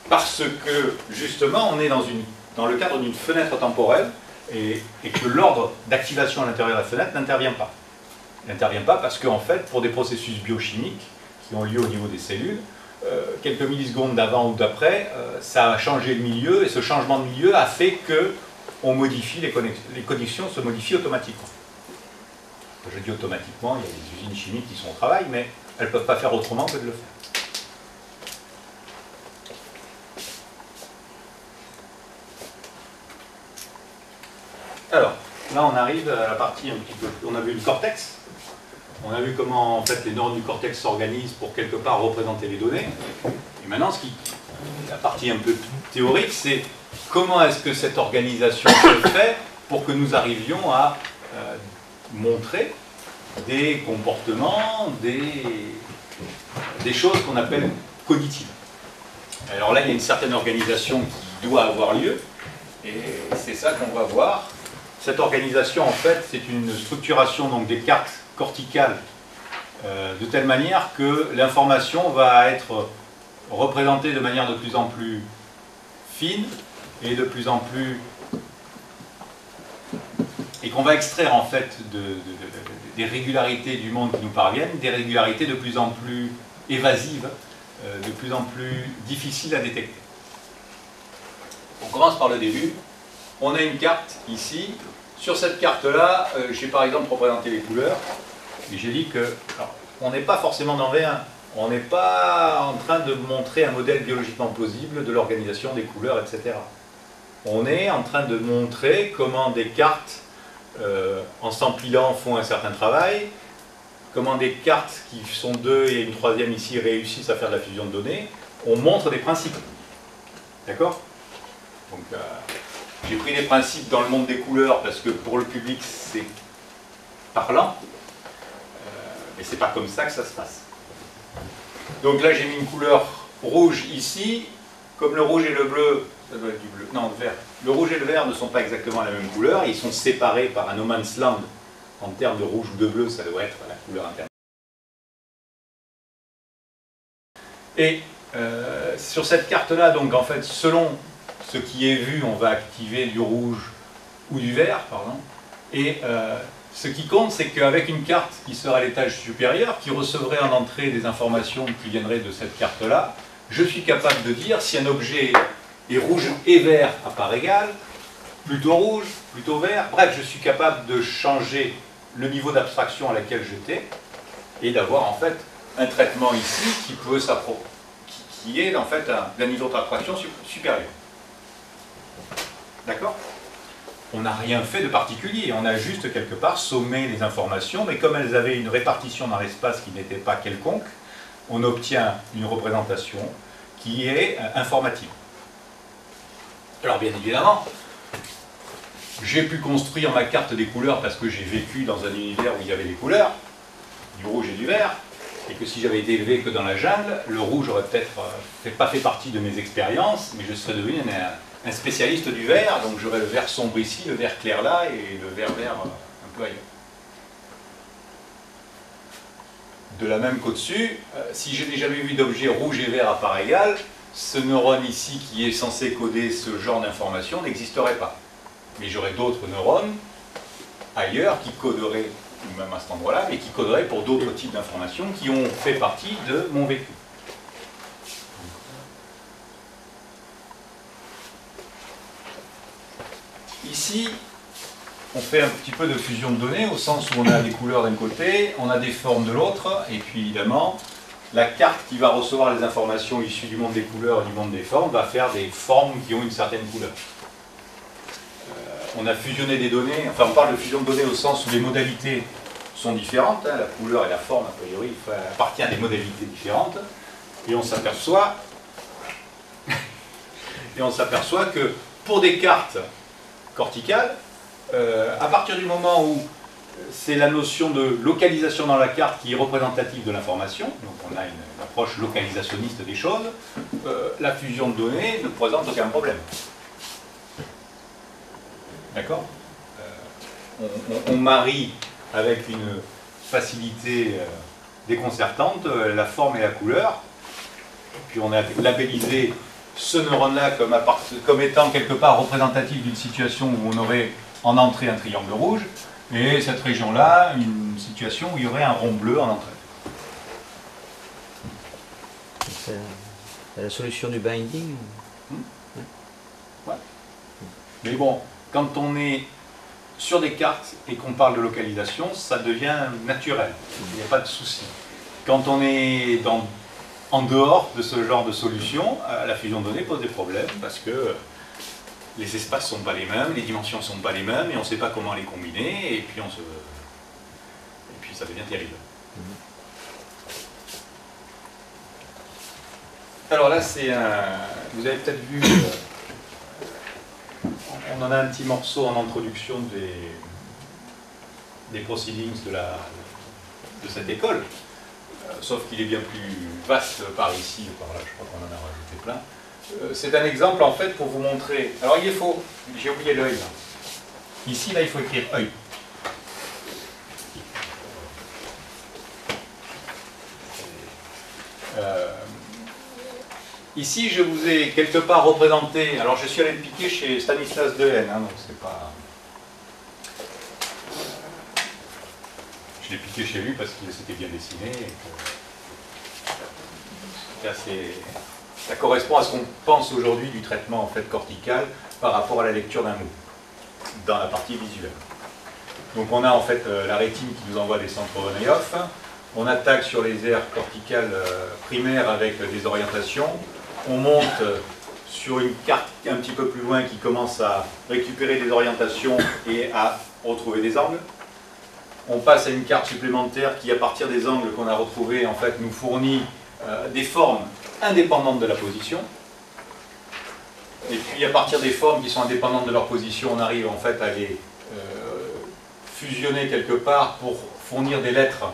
parce que justement on est dans le cadre d'une fenêtre temporelle et que l'ordre d'activation à l'intérieur de la fenêtre n'intervient pas. Il n'intervient pas parce qu'en fait, pour des processus biochimiques qui ont lieu au niveau des cellules, quelques millisecondes d'avant ou d'après, ça a changé le milieu et ce changement de milieu a fait qu'on modifie les connexions se modifient automatiquement. Je dis automatiquement, il y a des usines chimiques qui sont au travail, mais elles ne peuvent pas faire autrement que de le faire. là on arrive à la partie un petit peu... On a vu le cortex, on a vu comment en fait les neurones du cortex s'organisent pour quelque part représenter les données. Et maintenant, la partie un peu théorique, c'est comment est-ce que cette organisation se fait pour que nous arrivions à montrer des comportements, des choses qu'on appelle cognitives. Alors là, il y a une certaine organisation qui doit avoir lieu, et c'est ça qu'on va voir. Cette organisation, en fait, c'est une structuration donc, des cartes corticales de telle manière que l'information va être représentée de manière de plus en plus fine et de plus en plus... et qu'on va extraire en fait des régularités du monde qui nous parviennent, des régularités de plus en plus évasives, de plus en plus difficiles à détecter. On commence par le début. On a une carte ici. Sur cette carte-là, j'ai par exemple représenté les couleurs. Et j'ai dit que, alors, on n'est pas forcément dans V1. On n'est pas en train de montrer un modèle biologiquement plausible de l'organisation des couleurs, etc. On est en train de montrer comment des cartes, en s'empilant, font un certain travail, comment des cartes qui sont deux et une troisième ici réussissent à faire de la fusion de données. On montre des principes. D'accord? Donc, j'ai pris des principes dans le monde des couleurs parce que pour le public, c'est parlant. Mais c'est pas comme ça que ça se passe. Donc là, j'ai mis une couleur rouge ici. Comme le rouge et le bleu, ça doit être du bleu, non, le vert. Le rouge et le vert ne sont pas exactement la même couleur. Ils sont séparés par un no man's land. En termes de rouge ou de bleu, ça doit être la couleur interne. Et sur cette carte-là, donc en fait, selon ce qui est vu, on va activer du rouge ou du vert, pardon. Et ce qui compte, c'est qu'avec une carte qui sera à l'étage supérieur, qui recevrait en entrée des informations qui viendraient de cette carte-là, je suis capable de dire si un objet est rouge et vert à part égale, plutôt rouge, plutôt vert, bref, je suis capable de changer le niveau d'abstraction à laquelle j'étais et d'avoir en fait un traitement ici qui peut qui est en fait d'un niveau d'abstraction supérieur. D'accord? On n'a rien fait de particulier, on a juste quelque part sommé les informations, mais comme elles avaient une répartition dans l'espace qui n'était pas quelconque, on obtient une représentation qui est informative. Alors bien évidemment, j'ai pu construire ma carte des couleurs parce que j'ai vécu dans un univers où il y avait des couleurs, du rouge et du vert, et que si j'avais été élevé que dans la jungle, le rouge aurait peut-être pas fait partie de mes expériences, mais je serais devenu un spécialiste du vert, donc j'aurais le vert sombre ici, le vert clair là, et le vert vert un peu ailleurs. De la même qu'au-dessus, si je n'ai jamais vu d'objet rouge et vert à part égale, ce neurone ici qui est censé coder ce genre d'information n'existerait pas. Mais j'aurais d'autres neurones ailleurs qui coderaient, même à cet endroit-là, mais qui coderaient pour d'autres types d'informations qui ont fait partie de mon vécu. Ici, on fait un petit peu de fusion de données, au sens où on a des couleurs d'un côté, on a des formes de l'autre, et puis évidemment, la carte qui va recevoir les informations issues du monde des couleurs et du monde des formes va faire des formes qui ont une certaine couleur. On a fusionné des données, enfin on parle de fusion de données au sens où les modalités sont différentes, hein, la couleur et la forme, a priori, appartient à des modalités différentes, et on s'aperçoit que pour des cartes corticales, à partir du moment où c'est la notion de localisation dans la carte qui est représentative de l'information, donc on a une approche localisationniste des choses, la fusion de données ne présente aucun problème. D'accord? On marie avec une facilité déconcertante la forme et la couleur, puis on a labellisé ce neurone-là comme étant quelque part représentatif d'une situation où on aurait en entrée un triangle rouge, et cette région-là, une situation où il y aurait un rond bleu en entrée. C'est la solution du binding. Ouais. Mais bon, quand on est sur des cartes et qu'on parle de localisation, ça devient naturel, il n'y a pas de souci. Quand on est en dehors de ce genre de solution, la fusion de données pose des problèmes parce que les espaces ne sont pas les mêmes, les dimensions ne sont pas les mêmes, et on ne sait pas comment les combiner, et puis, ça devient terrible. Alors là, c'est un... Vous avez peut-être vu... on en a un petit morceau en introduction des proceedings de cette école, sauf qu'il est bien plus vaste par ici et par là, je crois qu'on en a rajouté plein. C'est un exemple en fait pour vous montrer. Alors il est faux, j'ai oublié l'œil là. Ici, là, il faut écrire œil. Ici, je vous ai quelque part représenté. Alors, je suis allé le piquer chez Stanislas Dehaene, hein, donc c'est pas. Je l'ai piqué chez lui parce qu'il s'était bien dessiné. Et que... Ça correspond à ce qu'on pense aujourd'hui du traitement en fait cortical par rapport à la lecture d'un mot dans la partie visuelle. Donc, on a en fait la rétine qui nous envoie des centres Von-Nehoff. On attaque sur les aires corticales primaires avec des orientations. On monte sur une carte un petit peu plus loin qui commence à récupérer des orientations et à retrouver des angles. On passe à une carte supplémentaire qui, à partir des angles qu'on a retrouvés, en fait, nous fournit des formes indépendantes de la position. Et puis, à partir des formes qui sont indépendantes de leur position, on arrive en fait à les fusionner quelque part pour fournir des lettres,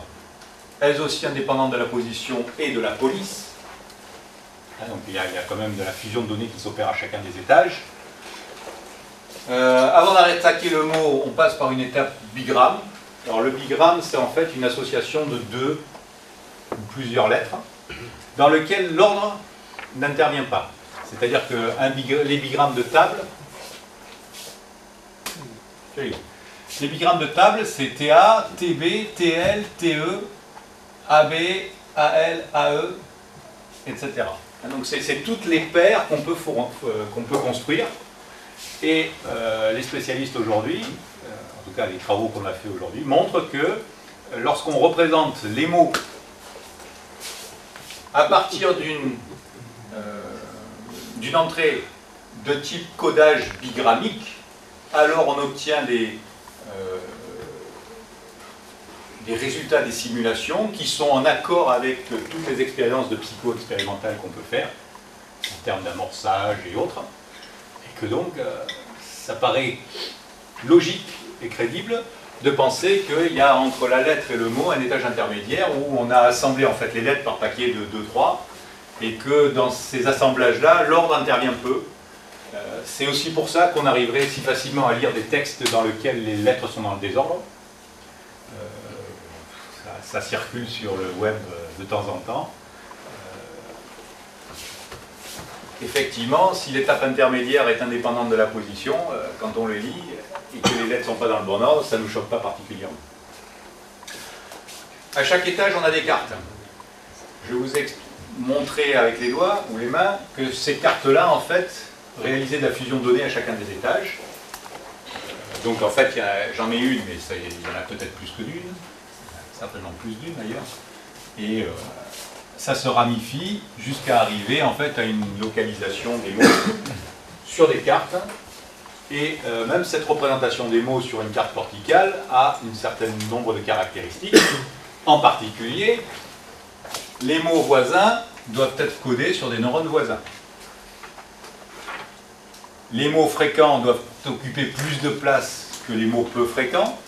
elles aussi indépendantes de la position et de la police. Donc il y a quand même de la fusion de données qui s'opère à chacun des étages. Avant d'attaquer le mot, on passe par une étape bigramme. Alors le bigramme, c'est en fait une association de deux ou plusieurs lettres dans lequel l'ordre n'intervient pas. C'est-à-dire que les bigrammes de table, les bigrammes de table, c'est TA, TB, TL, TE, AB, AL, AE, etc. Donc c'est toutes les paires qu'on peut construire. Et les spécialistes aujourd'hui, en tout cas les travaux qu'on a fait aujourd'hui, montrent que lorsqu'on représente les mots à partir d'une entrée de type codage bigrammique, alors on obtient des résultats des simulations qui sont en accord avec toutes les expériences de psycho-expérimentales qu'on peut faire, en termes d'amorçage et autres, et que donc ça paraît logique et crédible de penser qu'il y a entre la lettre et le mot un étage intermédiaire où on a assemblé en fait les lettres par paquet de 2-3, et que dans ces assemblages-là, l'ordre intervient peu. C'est aussi pour ça qu'on arriverait si facilement à lire des textes dans lesquels les lettres sont dans le désordre. Ça circule sur le web de temps en temps. Effectivement, si l'étape intermédiaire est indépendante de la position, quand on le lit et que les lettres ne sont pas dans le bon ordre, ça ne nous choque pas particulièrement. À chaque étage, on a des cartes. Je vous ai montré avec les doigts ou les mains que ces cartes-là, en fait, réalisaient de la fusion de données à chacun des étages. Donc en fait, j'en ai une, mais il y en a peut-être plus que d'une. Certainement plus d'une d'ailleurs, et ça se ramifie jusqu'à arriver en fait à une localisation des mots sur des cartes, et même cette représentation des mots sur une carte corticale a un certain nombre de caractéristiques. En particulier, les mots voisins doivent être codés sur des neurones voisins. Les mots fréquents doivent occuper plus de place que les mots peu fréquents.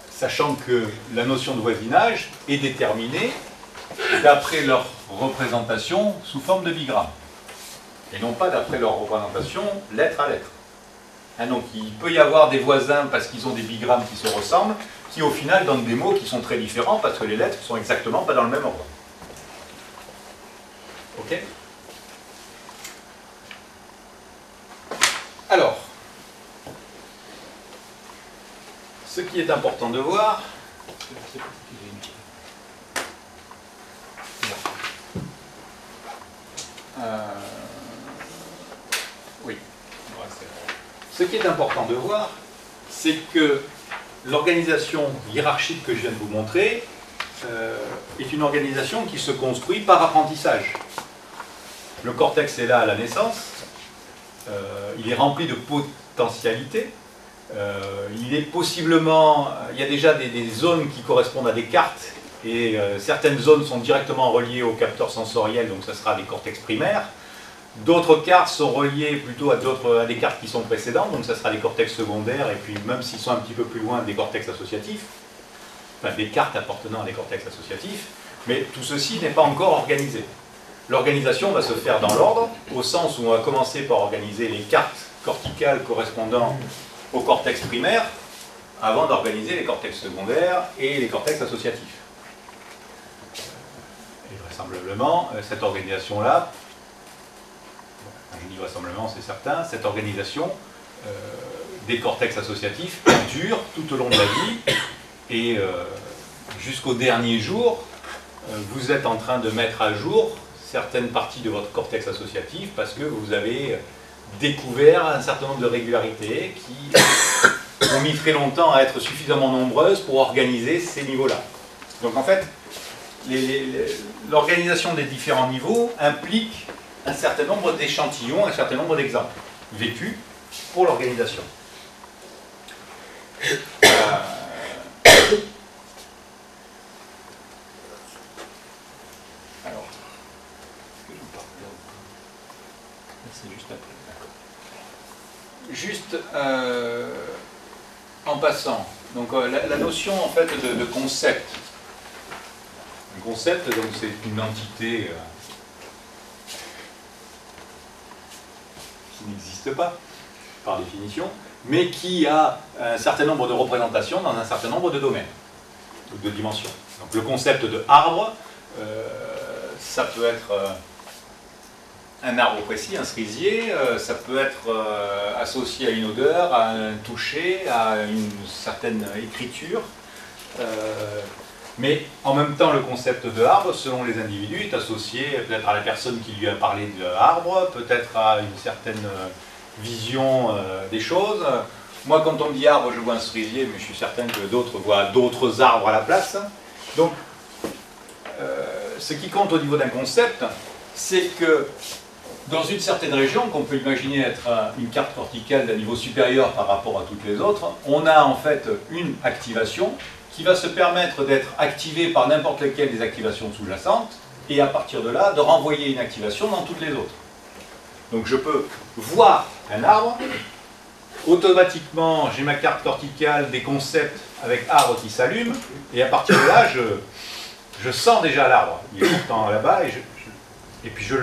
Sachant que la notion de voisinage est déterminée d'après leur représentation sous forme de bigramme, et non pas d'après leur représentation lettre à lettre. Donc il peut y avoir des voisins parce qu'ils ont des bigrammes qui se ressemblent, qui au final donnent des mots qui sont très différents parce que les lettres sont exactement pas dans le même ordre. Ok ? Alors, ce qui est important de voir, ce qui est important de voir, c'est que l'organisation hiérarchique que je viens de vous montrer est une organisation qui se construit par apprentissage. Le cortex est là à la naissance, il est rempli de potentialités, il est possiblement, il y a déjà des zones qui correspondent à des cartes, et certaines zones sont directement reliées aux capteurs sensoriels, donc ça sera des cortex primaires. D'autres cartes sont reliées plutôt à des cartes qui sont précédentes, donc ça sera des cortex secondaires, et puis même s'ils sont un petit peu plus loin, des cortex associatifs, enfin des cartes appartenant à des cortex associatifs, mais tout ceci n'est pas encore organisé. L'organisation va se faire dans l'ordre, au sens où on va commencer par organiser les cartes corticales correspondant au cortex primaire, avant d'organiser les cortex secondaires et les cortex associatifs. Et vraisemblablement, cette organisation-là, je dis vraisemblablement, c'est certain, cette organisation des cortex associatifs dure tout au long de la vie et jusqu'au dernier jour, vous êtes en train de mettre à jour certaines parties de votre cortex associatif parce que vous avez découvert un certain nombre de régularités qui ont mis très longtemps à être suffisamment nombreuses pour organiser ces niveaux-là. Donc en fait, l'organisation des différents niveaux implique un certain nombre d'échantillons, un certain nombre d'exemples vécus pour l'organisation. Alors, c'est juste après. Juste en passant, donc la notion en fait de concept. Un concept, donc c'est une entité qui n'existe pas, par définition, mais qui a un certain nombre de représentations dans un certain nombre de domaines, ou de dimensions. Donc le concept de arbre, ça peut être un arbre précis, un cerisier, ça peut être associé à une odeur, à un toucher, à une certaine écriture, mais en même temps le concept de arbre, selon les individus, est associé peut-être à la personne qui lui a parlé de arbre, peut-être à une certaine vision des choses. Moi, quand on me dit arbre, je vois un cerisier, mais je suis certain que d'autres voient d'autres arbres à la place. Donc, ce qui compte au niveau d'un concept, c'est que dans une certaine région, qu'on peut imaginer être une carte corticale d'un niveau supérieur par rapport à toutes les autres, on a en fait une activation qui va se permettre d'être activée par n'importe laquelle des activations sous-jacentes, et à partir de là, de renvoyer une activation dans toutes les autres. Donc je peux voir un arbre, automatiquement j'ai ma carte corticale des concepts avec arbre qui s'allume, et à partir de là, je sens déjà l'arbre. Il est pourtant là-bas, et puis je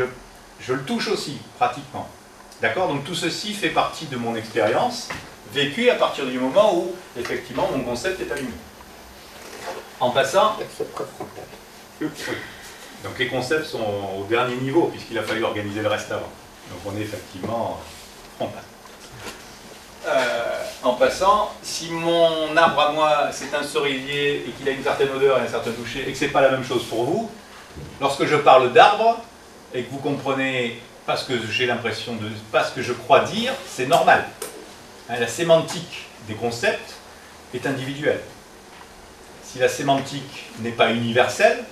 le touche aussi, pratiquement. D'accord? Donc tout ceci fait partie de mon expérience, vécue à partir du moment où, effectivement, mon concept est allumé. En passant, donc les concepts sont au dernier niveau, puisqu'il a fallu organiser le reste avant. Donc on est effectivement frontal. En passant, si mon arbre à moi, c'est un cerisier, et qu'il a une certaine odeur et un certain toucher, et que ce n'est pas la même chose pour vous, lorsque je parle d'arbre, et que vous comprenez pas ce que j'ai l'impression de, pas ce que je crois dire, c'est normal. Hein, la sémantique des concepts est individuelle. Si la sémantique n'est pas universelle,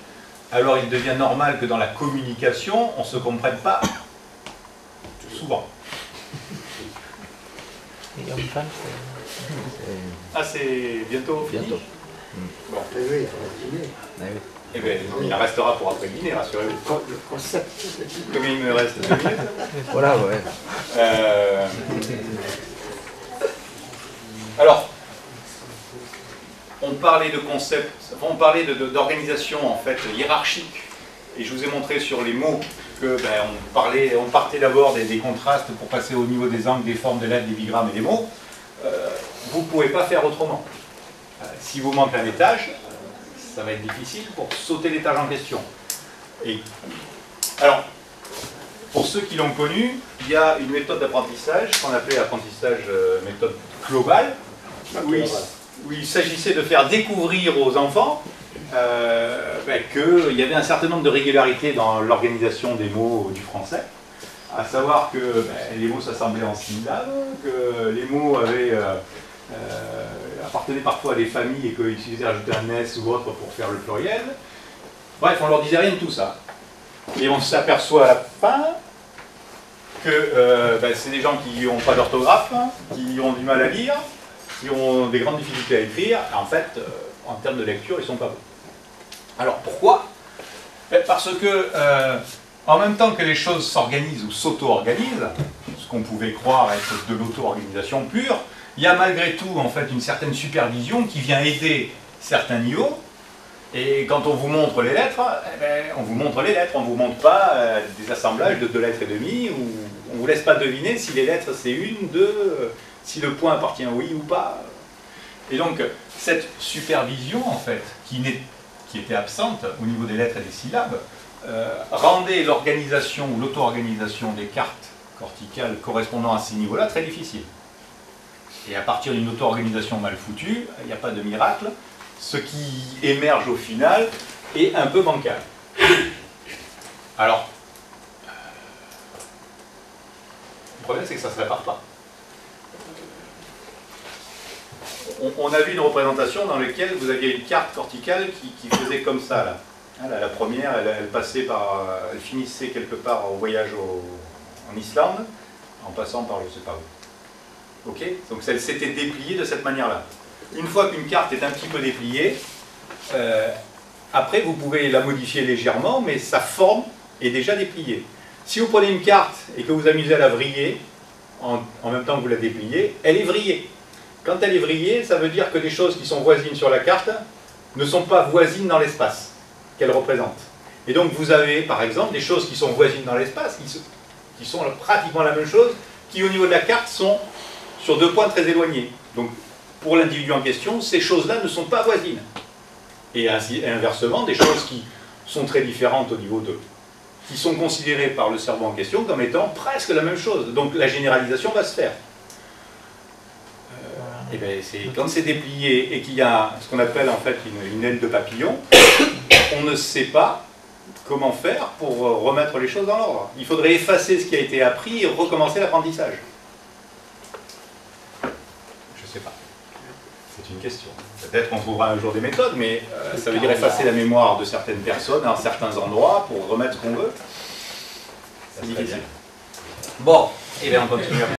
alors il devient normal que dans la communication, on ne se comprenne pas souvent. Ah, c'est bientôt fini? Bientôt. Bon. Oui, Eh bien, il en restera pour après le dîner, rassurez-vous. le concept. Comme il me reste 2 minutes. Voilà, ouais. Alors, on parlait de concept, on parlait d'organisation en fait hiérarchique, et je vous ai montré sur les mots que on partait d'abord des contrastes pour passer au niveau des angles, des formes, des lettres, des bigrammes et des mots. Vous ne pouvez pas faire autrement. Si vous manquez un étage, ça va être difficile pour sauter l'étage en question. Et, alors, pour ceux qui l'ont connu, il y a une méthode d'apprentissage qu'on appelait l'apprentissage méthode globale, où il s'agissait de faire découvrir aux enfants qu'il y avait un certain nombre de régularités dans l'organisation des mots du français, à savoir que les mots s'assemblaient en syllabes, que les mots appartenaient parfois à des familles et qu'il suffisait d'ajouter un S ou autre pour faire le pluriel. Bref, on leur disait rien de tout ça. Et on s'aperçoit à la fin que c'est des gens qui n'ont pas d'orthographe, hein, qui ont du mal à lire, qui ont des grandes difficultés à écrire. En fait, en termes de lecture, ils ne sont pas bons. Alors pourquoi? Parce que en même temps que les choses s'organisent ou s'auto-organisent, ce qu'on pouvait croire être de l'auto-organisation pure, il y a malgré tout en fait une certaine supervision qui vient aider certains niveaux. Et quand on vous montre les lettres, on vous montre les lettres, on ne vous montre pas des assemblages de 2 lettres et demie, où on ne vous laisse pas deviner si les lettres c'est 1, 2, si le point appartient oui ou pas. Et donc cette supervision en fait, qui était absente au niveau des lettres et des syllabes, rendait l'organisation ou l'auto-organisation des cartes corticales correspondant à ces niveaux-là très difficile. Et à partir d'une auto-organisation mal foutue, il n'y a pas de miracle, ce qui émerge au final est un peu bancal. Alors, le problème c'est que ça ne se répare pas. On a vu une représentation dans laquelle vous aviez une carte corticale qui faisait comme ça, là. La première, elle passait par, elle finissait quelque part au voyage en Islande, en passant par je ne sais pas où. Ok? Donc elle s'était dépliée de cette manière-là. Une fois qu'une carte est un petit peu dépliée, après vous pouvez la modifier légèrement, mais sa forme est déjà dépliée. Si vous prenez une carte et que vous amusez à la vriller, en même temps que vous la dépliez, elle est vrillée. Quand elle est vrillée, ça veut dire que des choses qui sont voisines sur la carte ne sont pas voisines dans l'espace qu'elle représente. Et donc vous avez par exemple des choses qui sont voisines dans l'espace, qui sont pratiquement la même chose, qui au niveau de la carte sont sur 2 points très éloignés. Donc pour l'individu en question, ces choses-là ne sont pas voisines. Et ainsi, inversement, des choses qui sont très différentes au niveau qui sont considérées par le cerveau en question comme étant presque la même chose. Donc la généralisation va se faire. Et bien, quand c'est déplié et qu'il y a ce qu'on appelle en fait une aile de papillon, on ne sait pas comment faire pour remettre les choses dans l'ordre. Il faudrait effacer ce qui a été appris et recommencer l'apprentissage. Je ne sais pas. C'est une question. Peut-être qu'on trouvera un jour des méthodes, mais ça veut dire effacer la mémoire de certaines personnes à certains endroits pour remettre ce qu'on veut. C'est difficile. Bon, et bien on continue.